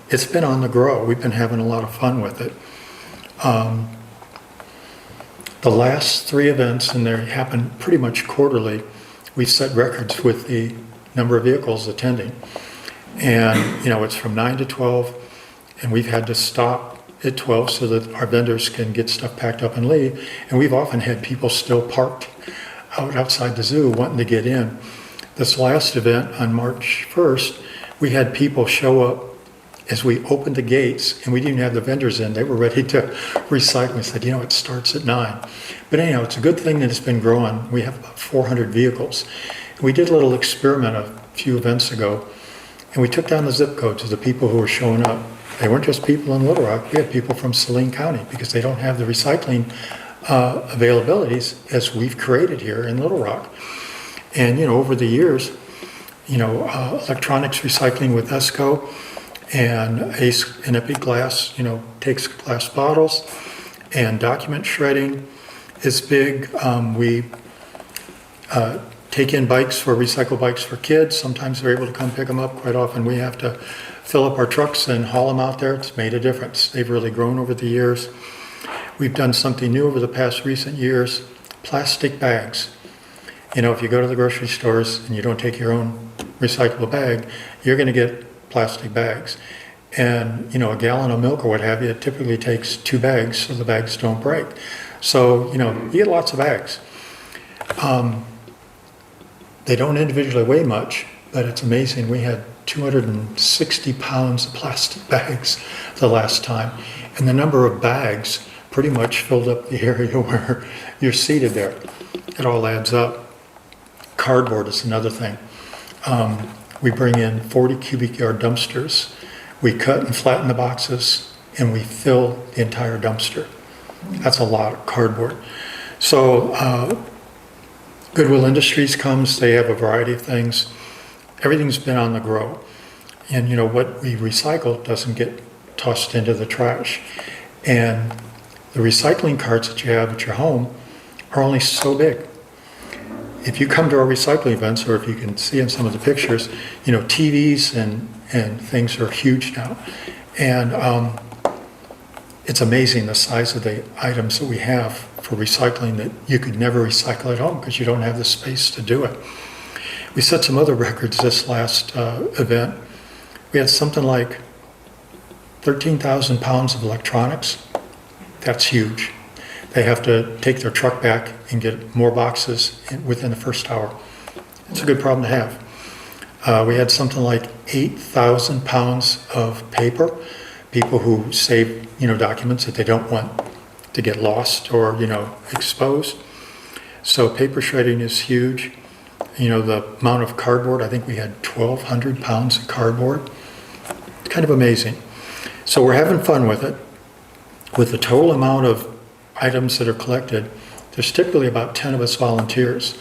it's been on the grow. We've been having a lot of fun with it. The last 3 events, and they happen pretty much quarterly, we've set records with the number of vehicles attending. And, you know, it's from 9 to 12, and we've had to stop at 12 so that our vendors can get stuff packed up and leave. And we've often had people still parked outside the zoo wanting to get in. This last event on March 1st, we had people show up as we opened the gates, and we didn't have the vendors in. They were ready to recycle. We said, you know, it starts at 9. But anyhow, it's a good thing that it's been growing. We have about 400 vehicles. We did a little experiment a few events ago, and we took down the zip codes of the people who were showing up. They weren't just people in Little Rock. We had people from Saline County because they don't have the recycling availabilities as we've created here in Little Rock. And, you know, over the years, you know, electronics recycling with ESCO and Ace and Epic Glass, you know, takes glass bottles, and document shredding is big. We take in bikes for recycle bikes for kids. Sometimes they're able to come pick them up. Quite often we have to fill up our trucks and haul them out there. It's made a difference. They've really grown over the years. We've done something new over the past recent years, plastic bags. You know, if you go to the grocery stores and you don't take your own recyclable bag, you're going to get plastic bags. And, you know, a gallon of milk or what have you, it typically takes 2 bags so the bags don't break. So, you know, you get lots of bags. They don't individually weigh much, but it's amazing. We had 260 pounds of plastic bags the last time. And the number of bags pretty much filled up the area where you're seated there. It all adds up. Cardboard is another thing. We bring in 40 cubic yard dumpsters. We cut and flatten the boxes, and we fill the entire dumpster. That's a lot of cardboard. So Goodwill Industries comes, they have a variety of things. Everything's been on the grow. And you know, what we recycle doesn't get tossed into the trash. And the recycling carts that you have at your home are only so big. If you come to our recycling events, or if you can see in some of the pictures, you know, TVs and things are huge now. And it's amazing the size of the items that we have for recycling that you could never recycle at home because you don't have the space to do it. We set some other records this last event. We had something like 13,000 pounds of electronics. That's huge. They have to take their truck back and get more boxes within the first hour. It's a good problem to have. We had something like 8,000 pounds of paper. People who save, you know, documents that they don't want to get lost or, you know, exposed. So paper shredding is huge. You know, the amount of cardboard, I think we had 1,200 pounds of cardboard. It's kind of amazing. So we're having fun with it. With the total amount of items that are collected, there's typically about 10 of us volunteers.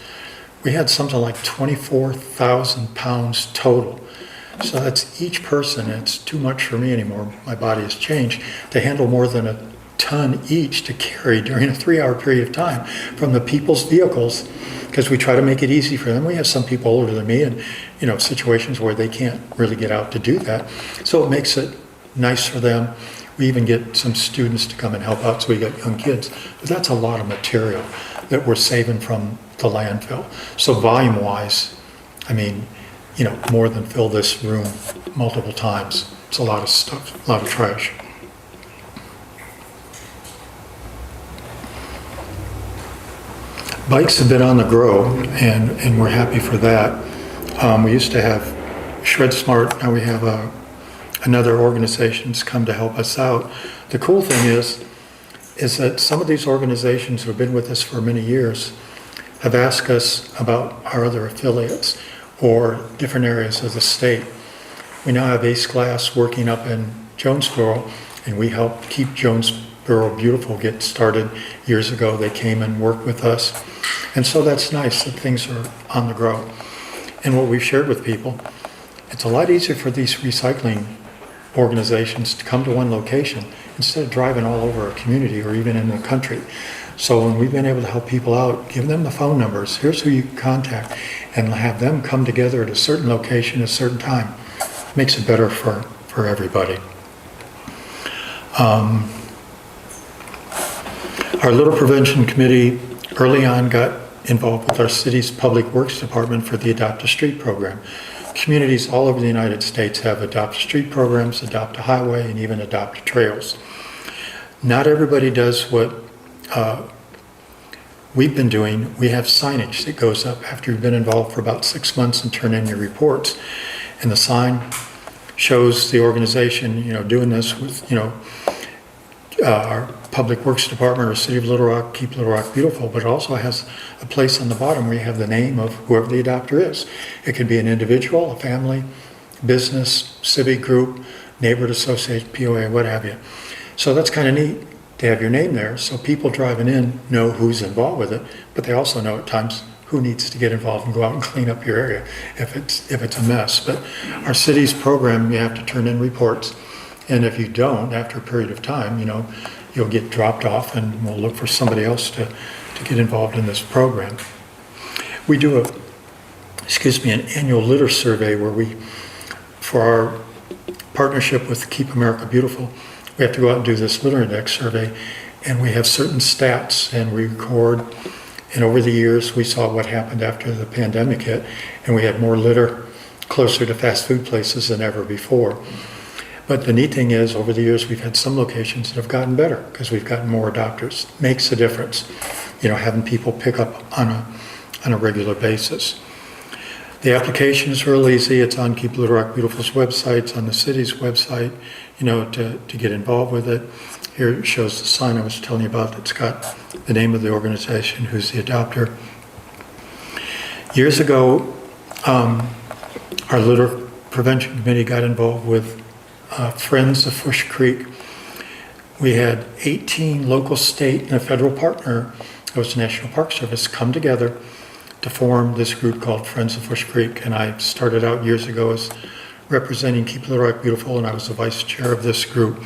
We had something like 24,000 pounds total. So that's each person. It's too much for me anymore. My body has changed. They handle more than a ton each to carry during a 3-hour period of time from the people's vehicles, because we try to make it easy for them. We have some people older than me and, you know, situations where they can't really get out to do that. So it makes it nice for them. We even get some students to come and help out, so we got young kids. But that's a lot of material that we're saving from the landfill. So volume-wise, I mean, you know, more than fill this room multiple times. It's a lot of stuff, a lot of trash. Bikes have been on the grow, and we're happy for that. We used to have Shred Smart, now we have another organization's come to help us out. The cool thing is that some of these organizations who have been with us for many years have asked us about our other affiliates or different areas of the state. We now have Ace Glass working up in Jonesboro, and we helped keep Jonesboro Beautiful get started years ago. They came and worked with us. And so that's nice that things are on the grow. And what we've shared with people, it's a lot easier for these recycling organizations to come to one location instead of driving all over a community or even in the country. So when we've been able to help people out, give them the phone numbers, here's who you can contact, and have them come together at a certain location at a certain time, makes it better for everybody. Our Litter Prevention Committee early on got involved with our city's Public Works Department for the Adopt a Street program. Communities all over the United States have Adopt a Street programs, Adopt a Highway, and even Adopt a Trails. Not everybody does what we've been doing. We have signage that goes up after you've been involved for about 6 months and turn in your reports. And the sign shows the organization, doing this with, our Public Works Department or City of Little Rock, Keep Little Rock Beautiful, but it also has a place on the bottom where you have the name of whoever the adopter is. It could be an individual, a family, business, civic group, neighborhood association, POA, what have you. So that's kind of neat to have your name there, so people driving in know who's involved with it, but they also know at times who needs to get involved and go out and clean up your area if it's a mess. But our city's program, you have to turn in reports, and if you don't, after a period of time, you'll get dropped off, and we'll look for somebody else to get involved in this program. We do an annual litter survey where for our partnership with Keep America Beautiful, we have to go out and do this litter index survey, and we have certain stats and we record. And over the years, we saw what happened after the pandemic hit, and we had more litter closer to fast food places than ever before. But the neat thing is, over the years, we've had some locations that have gotten better because we've gotten more adopters. Makes a difference, having people pick up on a regular basis. The application is real easy. It's on Keep Little Rock Beautiful's website, it's on the city's website, to get involved with it. Here it shows the sign I was telling you about that's got the name of the organization, who's the adopter. Years ago, our Litter Prevention Committee got involved with Friends of Fish Creek. We had 18 local, state, and a federal partner, that was the National Park Service, come together to form this group called Friends of Fish Creek. And I started out years ago as representing Keep Little Rock Beautiful, and I was the vice chair of this group.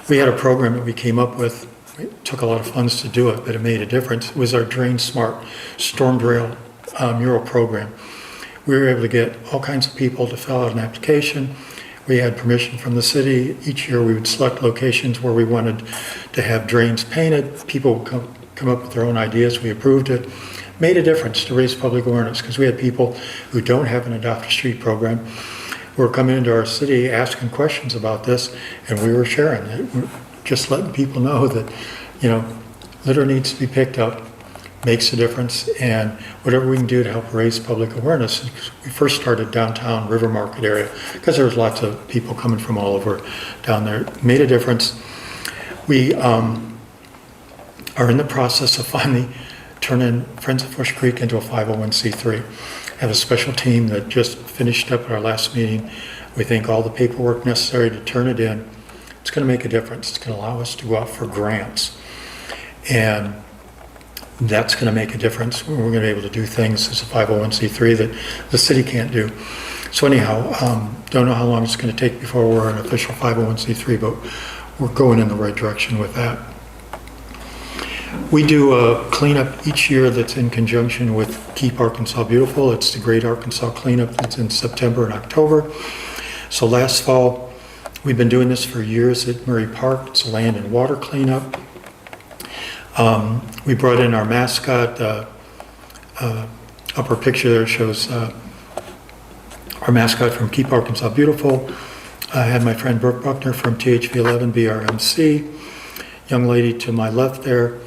We had a program that we came up with. It took a lot of funds to do it, but it made a difference. It was our Drain Smart Storm Drain mural program. We were able to get all kinds of people to fill out an application. We had permission from the city. Each year we would select locations where we wanted to have drains painted. People would come up with their own ideas. We approved it. Made a difference to raise public awareness because we had people who don't have an Adopt a Street program who were coming into our city asking questions about this, and we were sharing it. Just letting people know that, litter needs to be picked up, makes a difference, and whatever we can do to help raise public awareness. We first started downtown River Market area because there was lots of people coming from all over down there. It made a difference. We are in the process of finally turning Friends of Fish Creek into a 501c3. Have a special team that just finished up at our last meeting. We think all the paperwork necessary to turn it in, it's going to make a difference. It's going to allow us to go out for grants. And that's going to make a difference. We're going to be able to do things as a 501c3 that the city can't do. So anyhow, don't know how long it's going to take before we're an official 501c3, but we're going in the right direction with that. We do a cleanup each year that's in conjunction with Keep Arkansas Beautiful. It's the Great Arkansas Cleanup that's in September and October. So last fall, we've been doing this for years at Murray Park. It's a land and water cleanup. We brought in our mascot. Upper picture there shows our mascot from Keep Arkansas Beautiful. I had my friend Brooke Buckner from THV11 BRMC. Young lady to my left there.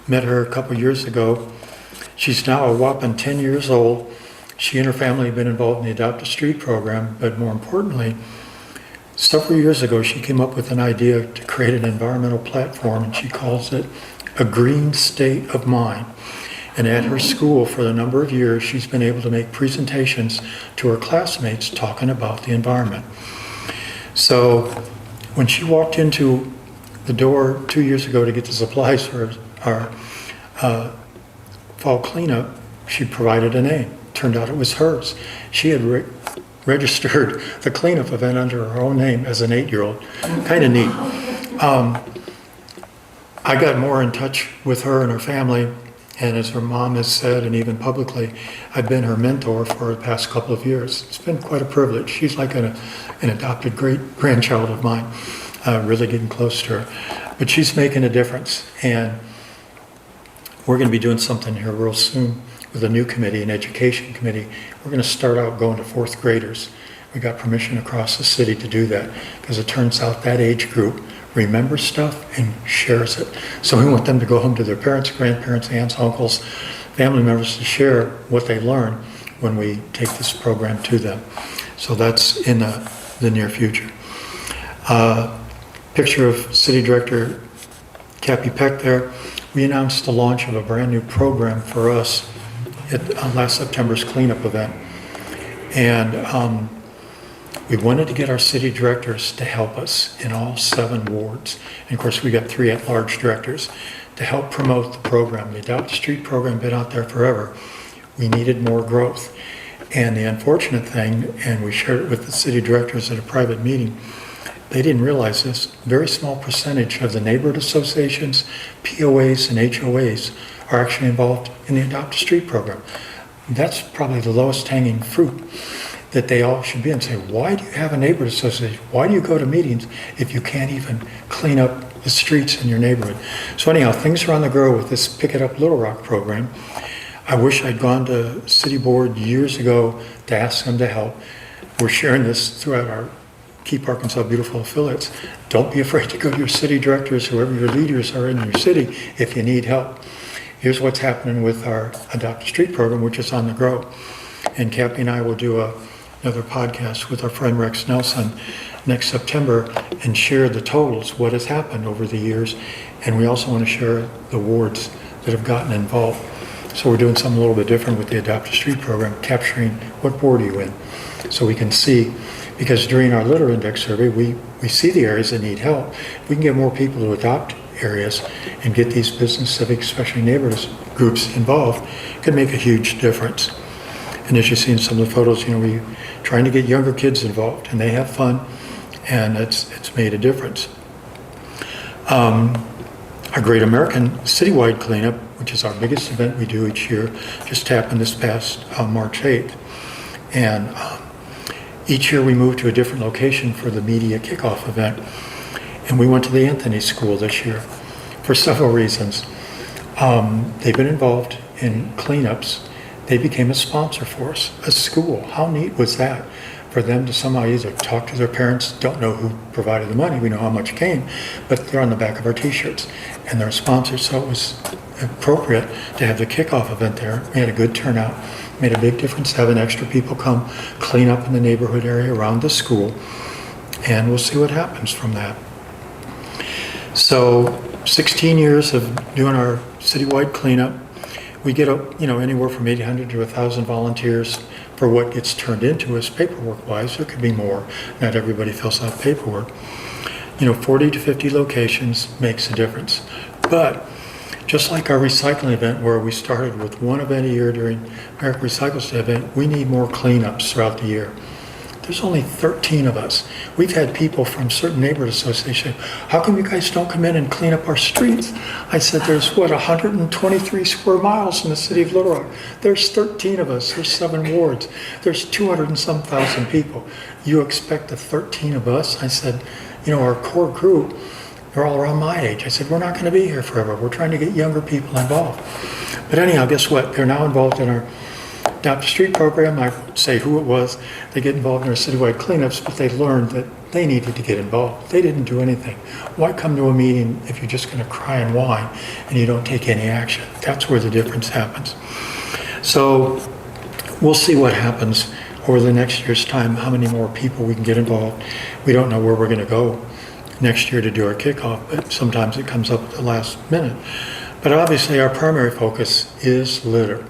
Met her a couple years ago. She's now a whopping 10 years old. She and her family have been involved in the Adopt a Street program, but more importantly, several years ago she came up with an idea to create an environmental platform, and she calls it A Green State of Mind. And at her school for a number of years, she's been able to make presentations to her classmates talking about the environment. So when she walked into the door 2 years ago to get the supplies for our fall cleanup, she provided a name. Turned out it was hers. She had registered the cleanup event under her own name as an 8-year-old. Kind of neat. I got more in touch with her and her family, and as her mom has said, and even publicly, I've been her mentor for the past couple of years. It's been quite a privilege. She's like an adopted great-grandchild of mine, really getting close to her. But she's making a difference, and we're going to be doing something here real soon with a new committee, an education committee. We're going to start out going to 4th graders. We got permission across the city to do that because it turns out that age group remembers stuff and shares it. So we want them to go home to their parents, grandparents, aunts, uncles, family members to share what they learn when we take this program to them. So that's in the near future. Picture of City Director Cappy Peck there. We announced the launch of a brand new program for us at last September's cleanup event. And we wanted to get our city directors to help us in all 7 wards. And of course, we got 3 at-large directors to help promote the program. The Adopt a Street program been out there forever. We needed more growth. And the unfortunate thing, and we shared it with the city directors at a private meeting, they didn't realize this, very small percentage of the neighborhood associations, POAs, and HOAs are actually involved in the Adopt a Street program. That's probably the lowest hanging fruit that they all should be and say, why do you have a neighborhood association? Why do you go to meetings if you can't even clean up the streets in your neighborhood? So anyhow, things are on the grow with this Pick It Up Little Rock program. I wish I'd gone to City Board years ago to ask them to help. We're sharing this throughout our Keep Arkansas Beautiful affiliates. Don't be afraid to go to your city directors, whoever your leaders are in your city, if you need help. Here's what's happening with our Adopt a Street program, which is on the grow. And Cappy and I will do another podcast with our friend Rex Nelson next September and share the totals, what has happened over the years. And we also want to share the wards that have gotten involved. So we're doing something a little bit different with the Adopt a Street program, capturing what ward are you in. So we can see, because during our litter index survey, we see the areas that need help. If we can get more people to adopt areas and get these business, civic, especially neighborhood groups involved, it could make a huge difference. And as you see in some of the photos, we're trying to get younger kids involved, and they have fun, and it's made a difference. Our Great American Citywide Cleanup, which is our biggest event we do each year, just happened this past March 8th. And each year we move to a different location for the media kickoff event. And we went to the Anthony School this year for several reasons. They've been involved in cleanups. They became a sponsor for us, a school. How neat was that? For them to somehow either talk to their parents, don't know who provided the money, we know how much came, but they're on the back of our t-shirts and they're a sponsor, so it was appropriate to have the kickoff event there. We had a good turnout, made a big difference having extra people come clean up in the neighborhood area around the school, and we'll see what happens from that. So 16 years of doing our citywide cleanup. We get anywhere from 800 to 1,000 volunteers for what gets turned into us paperwork-wise. There could be more. Not everybody fills out paperwork. 40 to 50 locations makes a difference. But just like our recycling event, where we started with one event a year during American Recycles Day event, we need more cleanups throughout the year. There's only 13 of us. We've had people from certain neighborhood associations, how come you guys don't come in and clean up our streets? I said, there's 123 square miles in the city of Little Rock. There's 13 of us, there's 7 wards. There's 200 and some thousand people. You expect the 13 of us? I said, our core group, they're all around my age. I said, we're not gonna be here forever. We're trying to get younger people involved. But anyhow, guess what? They're now involved in our Adopt a Street program. I won't say who it was. They get involved in our citywide cleanups, but they learned that they needed to get involved. They didn't do anything. Why come to a meeting if you're just going to cry and whine and you don't take any action? That's where the difference happens. So we'll see what happens over the next year's time, how many more people we can get involved. We don't know where we're going to go next year to do our kickoff, but sometimes it comes up at the last minute. But obviously our primary focus is litter.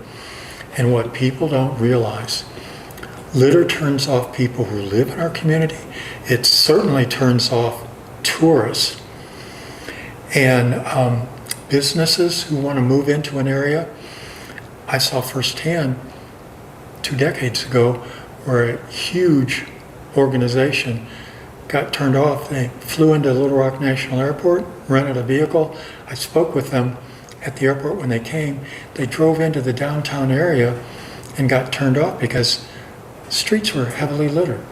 And what people don't realize, litter turns off people who live in our community. It certainly turns off tourists. And businesses who want to move into an area, I saw firsthand 2 decades ago where a huge organization got turned off. They flew into Little Rock National Airport, rented a vehicle. I spoke with them at the airport when they came. They drove into the downtown area and got turned off because streets were heavily littered.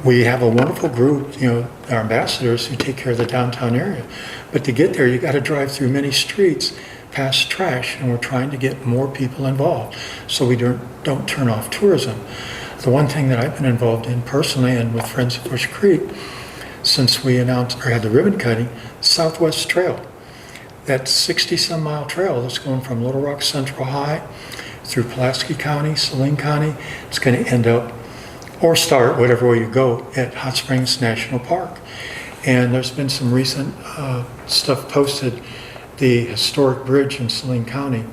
We have a wonderful group, our ambassadors who take care of the downtown area. But to get there, you got to drive through many streets past trash, and we're trying to get more people involved so we don't turn off tourism. The one thing that I've been involved in personally and with Friends of Bush Creek since we announced or had the ribbon cutting, Southwest Trail. That 60-some mile trail that's going from Little Rock Central High through Pulaski County, Saline County. It's going to end up or start, whatever way you go, at Hot Springs National Park. And there's been some recent stuff posted. The historic bridge in Saline County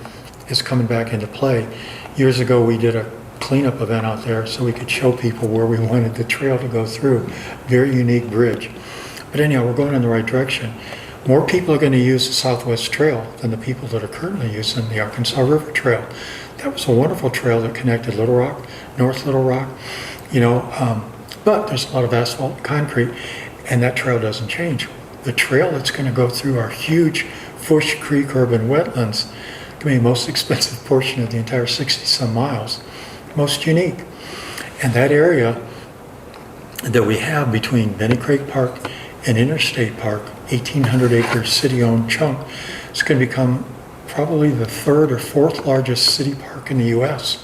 is coming back into play. Years ago, we did a cleanup event out there so we could show people where we wanted the trail to go through. Very unique bridge. But anyhow, we're going in the right direction. More people are going to use the Southwest Trail than the people that are currently using the Arkansas River Trail. That was a wonderful trail that connected Little Rock, North Little Rock, but there's a lot of asphalt and concrete, and that trail doesn't change. The trail that's going to go through our huge Fush Creek urban wetlands, going to be the most expensive portion of the entire 60-some miles, most unique. And that area that we have between Benny Craig Park and Interstate Park, 1,800-acre city-owned chunk, is going to become probably the 3rd or 4th largest city park in the U.S.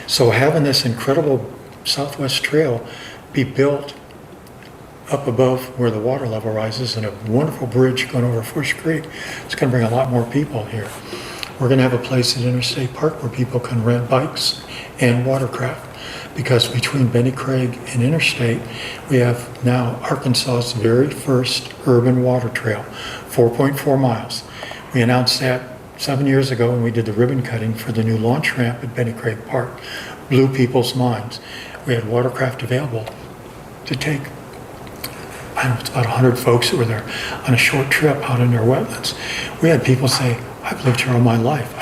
So having this incredible Southwest Trail be built up above where the water level rises and a wonderful bridge going over Fush Creek, it's going to bring a lot more people here. We're going to have a place at Interstate Park where people can rent bikes and watercraft, because between Benny Craig and Interstate, we have now Arkansas's very first urban water trail, 4.4 miles. We announced that 7 years ago when we did the ribbon cutting for the new launch ramp at Benny Craig Park. Blew people's minds. We had watercraft available to take, it's about 100 folks that were there on a short trip out in their wetlands. We had people say, I've lived here all my life.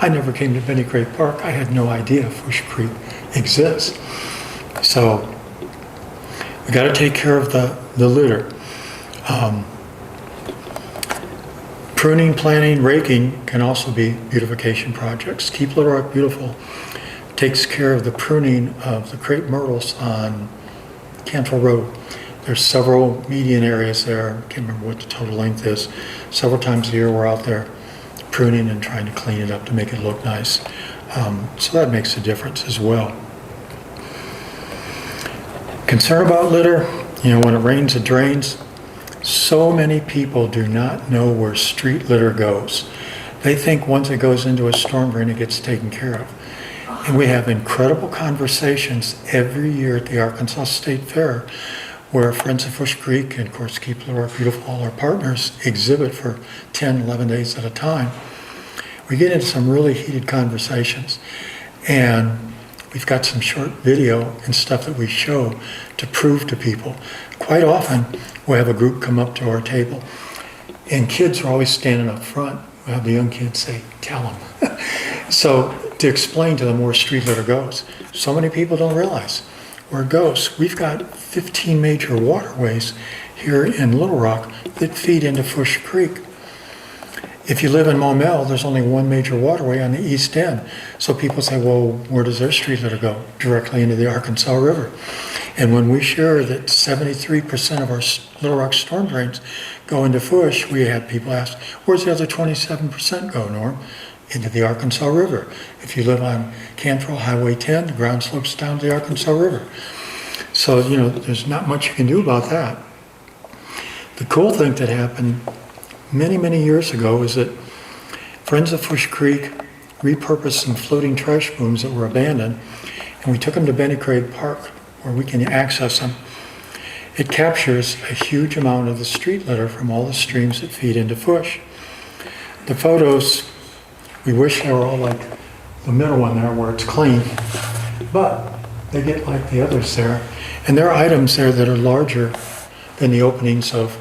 I never came to Benny Craig Park. I had no idea Fush Creek exists. So we got to take care of the litter. Pruning, planting, raking can also be beautification projects. Keep Little Rock Beautiful takes care of the pruning of the crepe myrtles on Cantrell Road. There's several median areas there. I can't remember what the total length is. Several times a year we're out there pruning and trying to clean it up to make it look nice. So that makes a difference as well. Concern about litter, when it rains, it drains. So many people do not know where street litter goes. They think once it goes into a storm drain, it gets taken care of. And we have incredible conversations every year at the Arkansas State Fair, where Friends of Fush Creek and, of course, Keep Little Rock Beautiful, all our partners, exhibit for 10, 11 days at a time. We get into some really heated conversations. And we've got some short video and stuff that we show to prove to people. Quite often, we'll have a group come up to our table, and kids are always standing up front. We'll have the young kids say, tell them. So to explain to them where street litter goes. So many people don't realize where it goes. We've got 15 major waterways here in Little Rock that feed into Fush Creek. If you live in Maumelle, there's only one major waterway on the east end. So people say, well, where does their street litter go? Directly into the Arkansas River. And when we share that 73% of our Little Rock storm drains go into Fush, we have people ask, where's the other 27% go, Norm? Into the Arkansas River. If you live on Cantrell Highway 10, the ground slopes down to the Arkansas River. So, there's not much you can do about that. The cool thing that happened many, many years ago is that Friends of Fush Creek repurposed some floating trash booms that were abandoned, and we took them to Benny Craig Park where we can access them. It captures a huge amount of the street litter from all the streams that feed into Fush. The photos, we wish they were all like the middle one there where it's clean, but they get like the others there. And there are items there that are larger than the openings of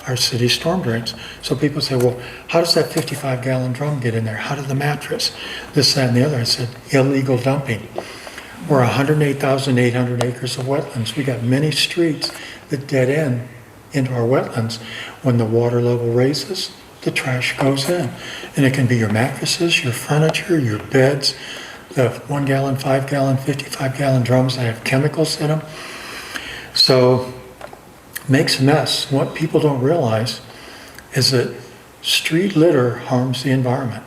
our city storm drains. So people say, well, how does that 55-gallon drum get in there? How did the mattress? This, that, and the other. I said, illegal dumping. We're 108,800 acres of wetlands. We got many streets that dead end into our wetlands. When the water level raises, the trash goes in. And it can be your mattresses, your furniture, your beds, the 1 gallon, 5 gallon, 55-gallon drums that have chemicals in them. So, makes a mess. What people don't realize is that street litter harms the environment.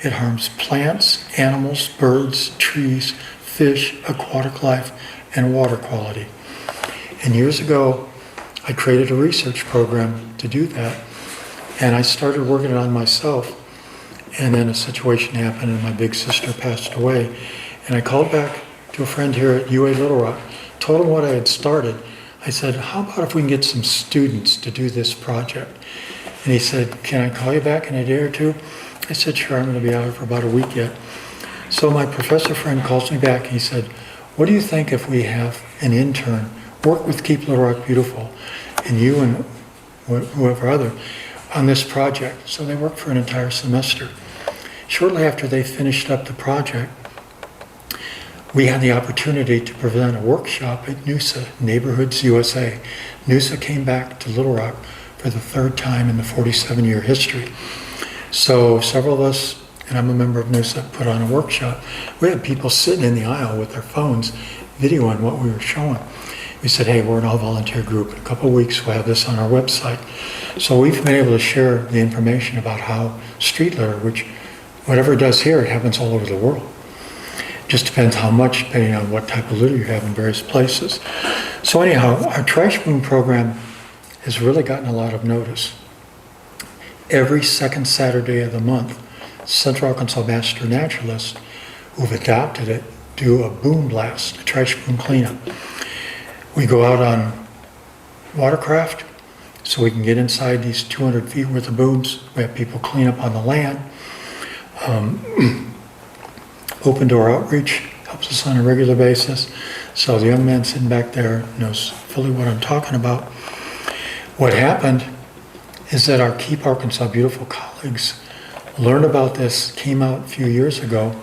It harms plants, animals, birds, trees, fish, aquatic life, and water quality. And years ago, I created a research program to do that, and I started working it on myself. And then a situation happened, and my big sister passed away. And I called back to a friend here at UA Little Rock, told him what I had started. I said, how about if we can get some students to do this project? And he said, can I call you back in a day or two? I said, sure, I'm going to be out for about a week yet. So my professor friend calls me back and he said, what do you think if we have an intern work with Keep Little Rock Beautiful and you and whoever other on this project? So they worked for an entire semester. Shortly after they finished up the project, we had the opportunity to present a workshop at NUSA, Neighborhoods USA. NUSA came back to Little Rock for the third time in the 47-year history. So several of us, and I'm a member of NUSA, put on a workshop. We had people sitting in the aisle with their phones videoing what we were showing. We said, hey, we're an all-volunteer group. In a couple of weeks, we'll have this on our website. So we've been able to share the information about how street litter, which whatever it does here, it happens all over the world. Just depends how much, depending on what type of litter you have in various places. So anyhow, our trash boom program has really gotten a lot of notice. Every second Saturday of the month, Central Arkansas Master Naturalists who've adopted it do a boom blast, a trash boom cleanup. We go out on watercraft so we can get inside these 200 feet worth of booms. We have people clean up on the land. Open door outreach helps us on a regular basis. So the young man sitting back there knows fully what I'm talking about. What happened is that our Keep Arkansas Beautiful colleagues learned about this, came out a few years ago.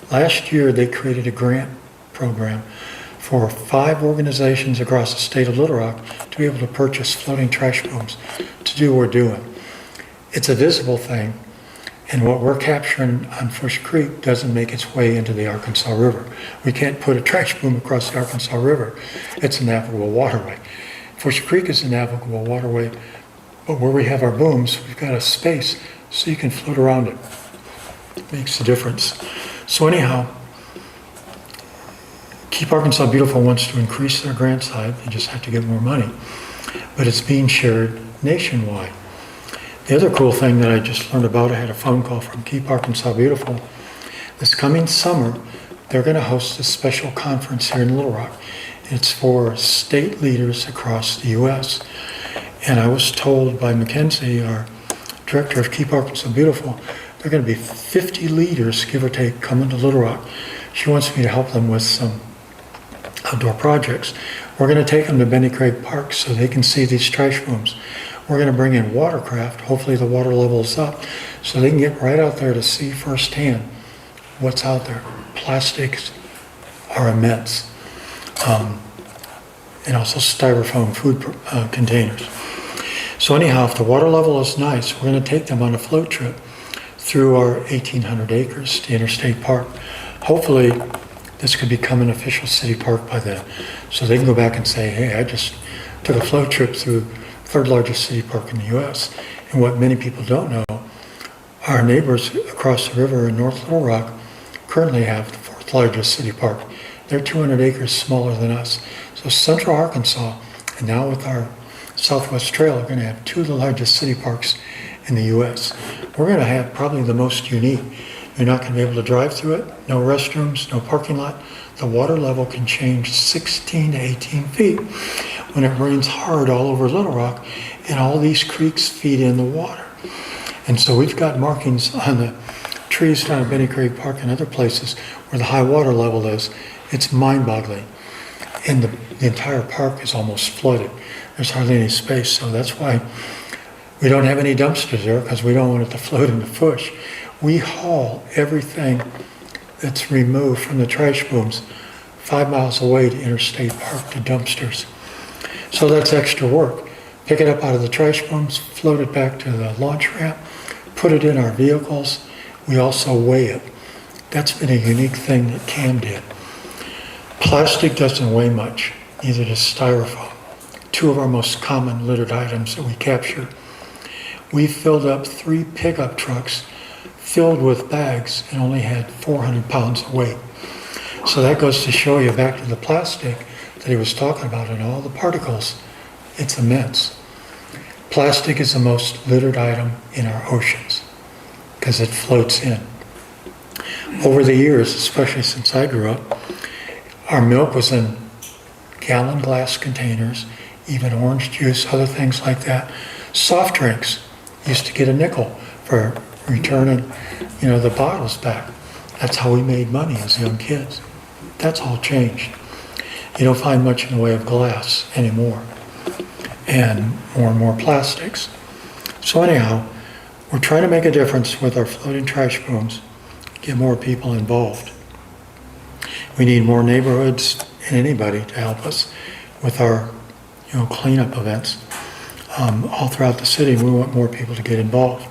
Last year they created a grant program for 5 organizations across the state of Little Rock to be able to purchase floating trash booms to do what we're doing. It's a visible thing. And what we're capturing on Fish Creek doesn't make its way into the Arkansas River. We can't put a trash boom across the Arkansas River. It's a navigable waterway. Fish Creek is a navigable waterway, but where we have our booms, we've got a space so you can float around it. It makes a difference. So anyhow, Keep Arkansas Beautiful wants to increase their grant side. They just have to get more money. But it's being shared nationwide. The other cool thing that I just learned about, I had a phone call from Keep Arkansas Beautiful. This coming summer, they're going to host a special conference here in Little Rock. It's for state leaders across the U.S. And I was told by Mackenzie, our director of Keep Arkansas Beautiful, there are going to be 50 leaders, give or take, coming to Little Rock. She wants me to help them with some outdoor projects. We're going to take them to Benny Craig Park so they can see these trash booms. We're going to bring in watercraft. Hopefully the water level is up so they can get right out there to see firsthand what's out there. Plastics are immense. And also styrofoam food containers. So anyhow, if the water level is nice, we're going to take them on a float trip through our 1,800 acres to Interstate Park. Hopefully this could become an official city park by then. So they can go back and say, hey, I just took a float trip through third largest city park in the U.S. And what many people don't know, our neighbors across the river in North Little Rock currently have the 4th largest city park. They're 200 acres smaller than us. So Central Arkansas, and now with our Southwest Trail, are going to have 2 of the largest city parks in the U.S. We're going to have probably the most unique. You're not going to be able to drive through it, no restrooms, no parking lot. The water level can change 16 to 18 feet when it rains hard all over Little Rock, and all these creeks feed in the water. And so we've got markings on the trees down at Benny Craig Park and other places where the high water level is. It's mind-boggling. And the entire park is almost flooded. There's hardly any space, so that's why We don't have any dumpsters there because we don't want it to float in the bush. We haul everything that's removed from the trash booms 5 miles away to Interstate Park to dumpsters. So that's extra work. Pick it up out of the trash booms, float it back to the launch ramp, put it in our vehicles. We also weigh it. That's been a unique thing that CAM did. Plastic doesn't weigh much, neither does styrofoam. Two of our most common littered items that we capture. We filled up 3 pickup trucks filled with bags and only had 400 pounds of weight. So that goes to show you, back to the plastic that he was talking about and all the particles, it's immense. Plastic is the most littered item in our oceans because it floats in. Over the years, especially since I grew up, our milk was in gallon glass containers, even orange juice, other things like that. Soft drinks used to get a nickel for returning, the bottles back. That's how we made money as young kids. That's all changed. You don't find much in the way of glass anymore, and more plastics. So anyhow, we're trying to make a difference with our floating trash booms, get more people involved. We need more neighborhoods and anybody to help us with our cleanup events all throughout the city. We want more people to get involved.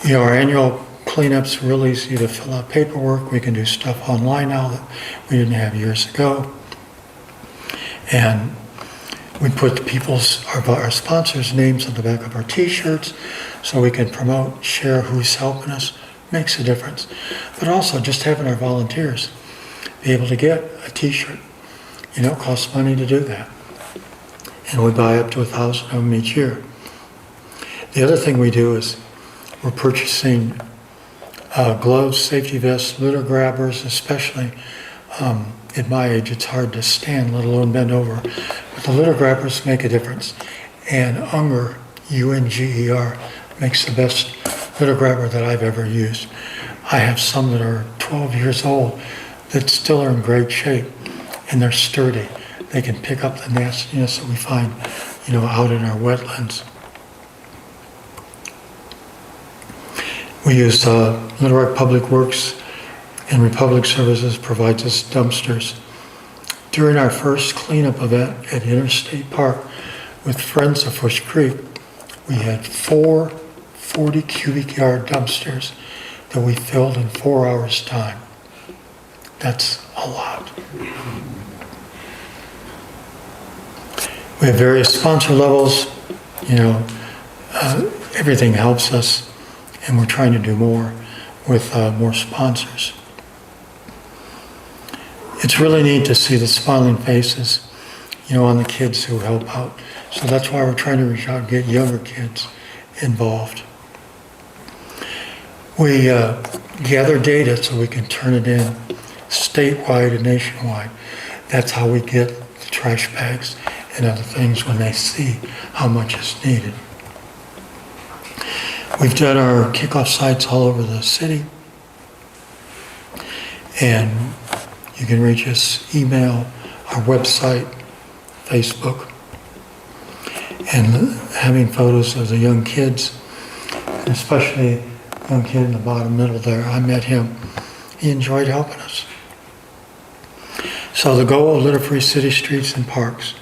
Our annual cleanup's real easy to fill out paperwork. We can do stuff online now that we didn't have years ago. And we put our sponsors' names on the back of our t-shirts so we can promote, share who's helping us. Makes a difference. But also just having our volunteers be able to get a t-shirt. It costs money to do that. And we buy up to 1,000 of them each year. The other thing we do is we're purchasing gloves, safety vests, litter grabbers, especially at my age, it's hard to stand, let alone bend over. But the litter grabbers make a difference. And Unger, U-N-G-E-R, makes the best litter grabber that I've ever used. I have some that are 12 years old that still are in great shape, and they're sturdy. They can pick up the nastiness that we find, out in our wetlands. We use Little Rock Public Works and Republic Services provides us dumpsters. During our first cleanup event at Interstate Park with Friends of Fish Creek, we had 4 40 cubic yard dumpsters that we filled in 4 hours' time. That's a lot. We have various sponsor levels. Everything helps us, and we're trying to do more with more sponsors. It's really neat to see the smiling faces, on the kids who help out. So that's why we're trying to reach out and get younger kids involved. We gather data so we can turn it in statewide and nationwide. That's how we get the trash bags and other things when they see how much is needed. We've done our kickoff sites all over the city. And you can reach us, email, our website, Facebook. And having photos of the young kids, and especially young kid in the bottom middle there, I met him. He enjoyed helping us. So the goal of litter-free city streets and parks,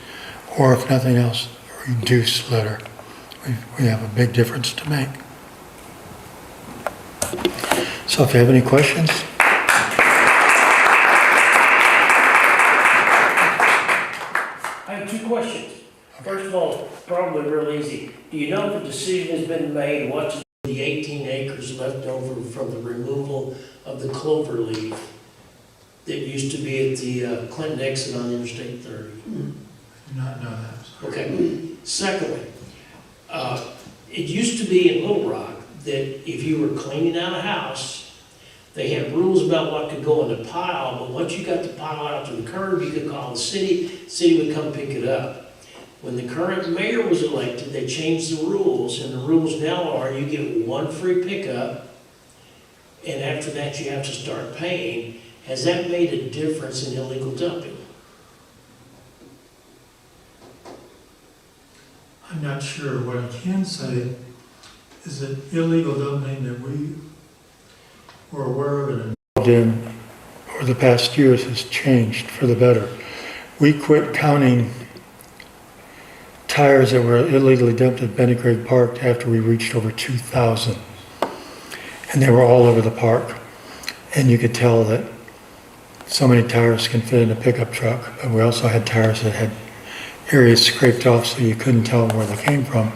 or if nothing else, reduce litter. We have a big difference to make. So if you have any questions. I have 2 questions. First of all, probably real easy. Do you know if a decision has been made, what's the 18 acres left over from the removal of the clover leaf that used to be at the Clinton exit on Interstate 30? Do not know that. Okay. Secondly, it used to be in Little Rock that if you were cleaning out a house, they had rules about what could go in the pile, but once you got the pile out to the curb, you could call the city would come pick it up. When the current mayor was elected, they changed the rules, and the rules now are you get 1 free pickup, and after that you have to start paying. Has that made a difference in illegal dumping? I'm not sure. What I can say is that illegal dumping that we were aware of and involved in over the past years has changed for the better. We quit counting tires that were illegally dumped at Benny Craig Park after we reached over 2,000. And they were all over the park. And you could tell that so many tires can fit in a pickup truck. But we also had tires that had areas scraped off so you couldn't tell where they came from.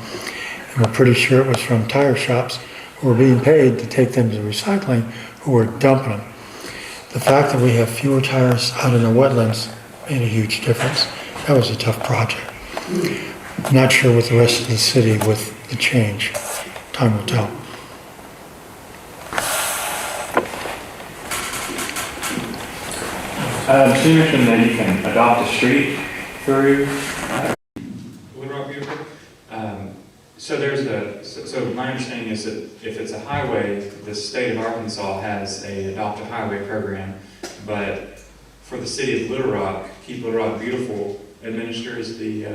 And we're pretty sure it was from tire shops who were being paid to take them to recycling who were dumping them. The fact that we have fewer tires out in the wetlands made a huge difference. That was a tough project. I'm not sure with the rest of the city with the change. Time will tell. So you mentioned that you can adopt a street through Little Rock Beautiful. So my understanding is that if it's a highway, the state of Arkansas has a adopt a highway program, but for the city of Little Rock, Keep Little Rock Beautiful administers the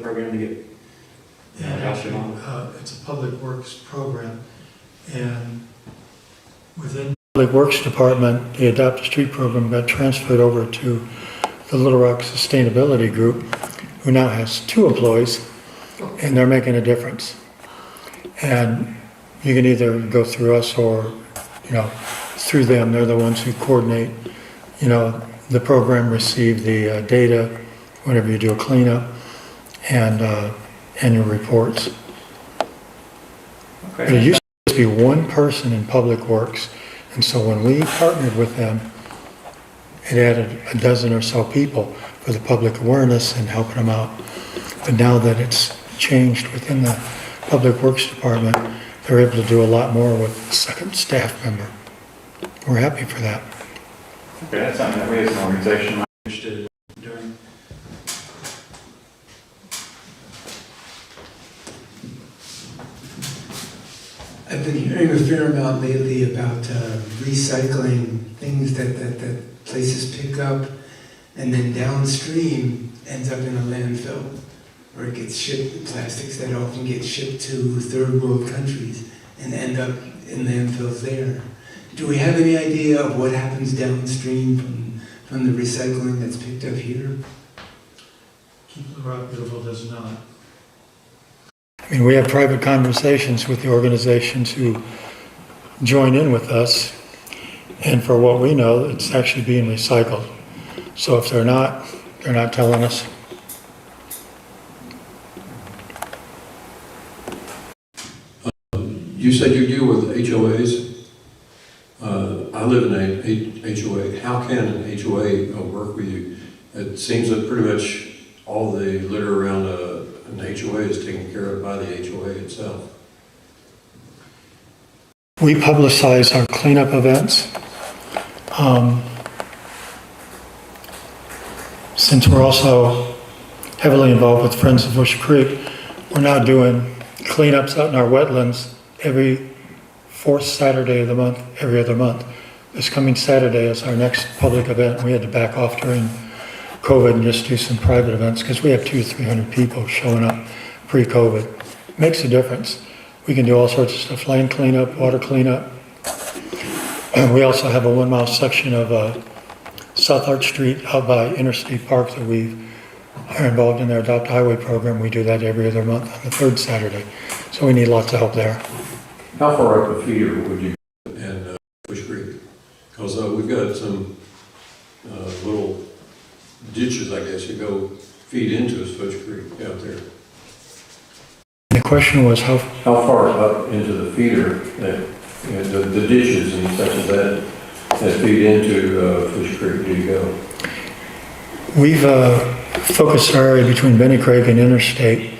program to get adoption on. It's a public works program, and within the Public Works Department, the Adopt a Street program got transferred over to the Little Rock Sustainability Group, who now has 2 employees, and they're making a difference. And you can either go through us or, through them. They're the ones who coordinate, the program, receive the data whenever you do a cleanup and annual reports. Okay. But it used to be one person in Public Works, and so when we partnered with them, it added a dozen or so people for the public awareness and helping them out. But now that it's changed within the Public Works Department, they're able to do a lot more with a second staff member. We're happy for that. Okay, that's something that we as an organization are interested in doing. I've been hearing a fair amount lately about recycling things that places pick up and then downstream ends up in a landfill, or it gets shipped, plastics that often get shipped to third world countries and end up in landfills there. Do we have any idea of what happens downstream from the recycling that's picked up here? Keep the Rock Beautiful does not. I mean, we have private conversations with the organizations who join in with us, and for what we know, it's actually being recycled. So if they're not telling us. You said you deal with HOAs. I live in a HOA. How can an HOA work with you? It seems that pretty much all the litter around an HOA is taken care of by the HOA itself. We publicize our cleanup events. Since we're also heavily involved with Friends of Bush Creek, we're now doing cleanups out in our wetlands every 4th Saturday of the month, every other month. This coming Saturday is our next public event. We had to back off during COVID and just do some private events because we have 200 to 300 people showing up pre-COVID. Makes a difference. We can do all sorts of stuff, land cleanup, water cleanup. And we also have a 1 mile section of South Arch Street out by Interstate Park that we are involved in their Adopt Highway program. We do that every other month on the 3rd Saturday. So we need lots of help there. How far up a feeder would you go in Bush Creek? Because we've got some little ditches, I guess, you go feed into Bush Creek out there. The question was how far up into the feeder, the ditches and such as that feed into Bush Creek do you go? We've focused our area between Benny Craig and Interstate,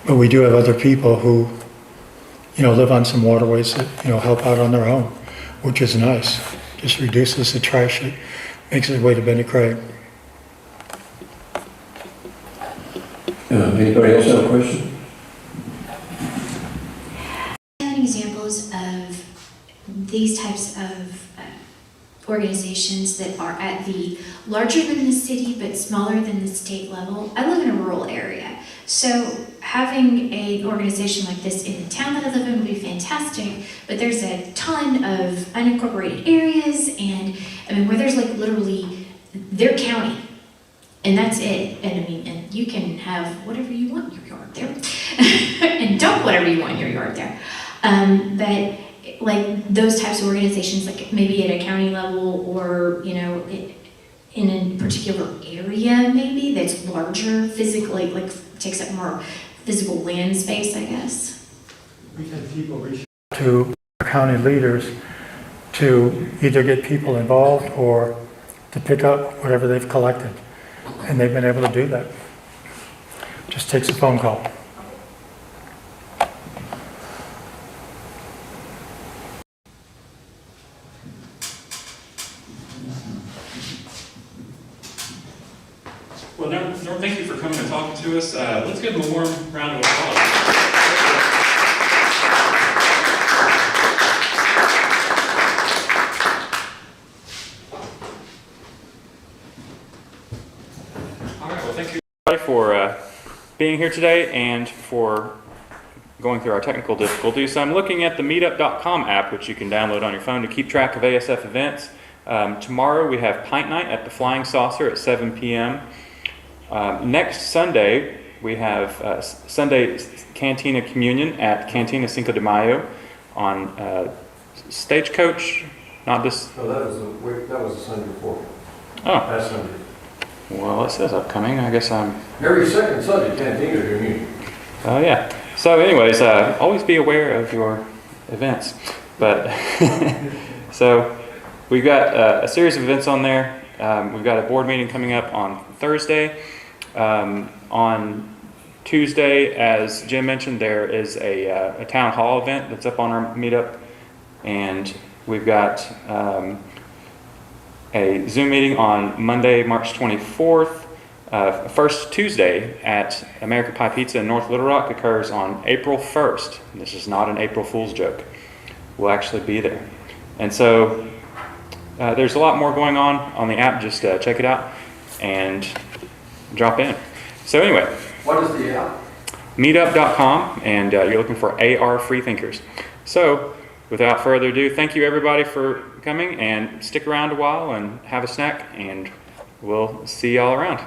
but we do have other people who, live on some waterways that, help out on their own, which is nice. Just reduces the trash, it makes its way to Benny Craig. Anybody else have a question? Examples of these types of organizations that are at the larger than the city but smaller than the state level. I live in a rural area, so having an organization like this in the town that I live in would be fantastic, but there's a ton of unincorporated areas, and I mean, where there's like literally their county, and that's it. And I mean, and you can have whatever you want in your yard there, and dump whatever you want in your yard there. But like those types of organizations, like maybe at a county level, or in a particular area, maybe that's larger physically, like takes up more physical land space, I guess. We've had people reach out to county leaders to either get people involved or to pick up whatever they've collected. And they've been able to do that. Just takes a phone call. Well, Norm, thank you for coming and talking to us. Let's give them a warm round of applause. All right, well, thank you everybody for being here today and for going through our technical difficulties. So I'm looking at the meetup.com app, which you can download on your phone to keep track of ASF events. Tomorrow we have Pint Night at the Flying Saucer at 7 p.m. Next Sunday, we have Sunday Cantina Communion at Cantina Cinco de Mayo on Stagecoach, not this... No, that was the Sunday before. Oh. That's Sunday. Well, it says upcoming. I guess I'm... Every second Sunday, Cantina Communion. Oh, yeah. So anyways, always be aware of your events. But, so we've got a series of events on there. We've got a board meeting coming up on Thursday. On Tuesday, as Jim mentioned, there is a town hall event that's up on our meetup, and we've got a Zoom meeting on Monday, March 24th. First Tuesday at American Pie Pizza in North Little Rock occurs on April 1st. This is not an April Fool's joke. We'll actually be there. And so there's a lot more going on the app. Just check it out and drop in. So anyway. What is the app? Meetup.com, and you're looking for AR Freethinkers. So without further ado, thank you everybody for coming, and stick around a while and have a snack, and we'll see y'all around.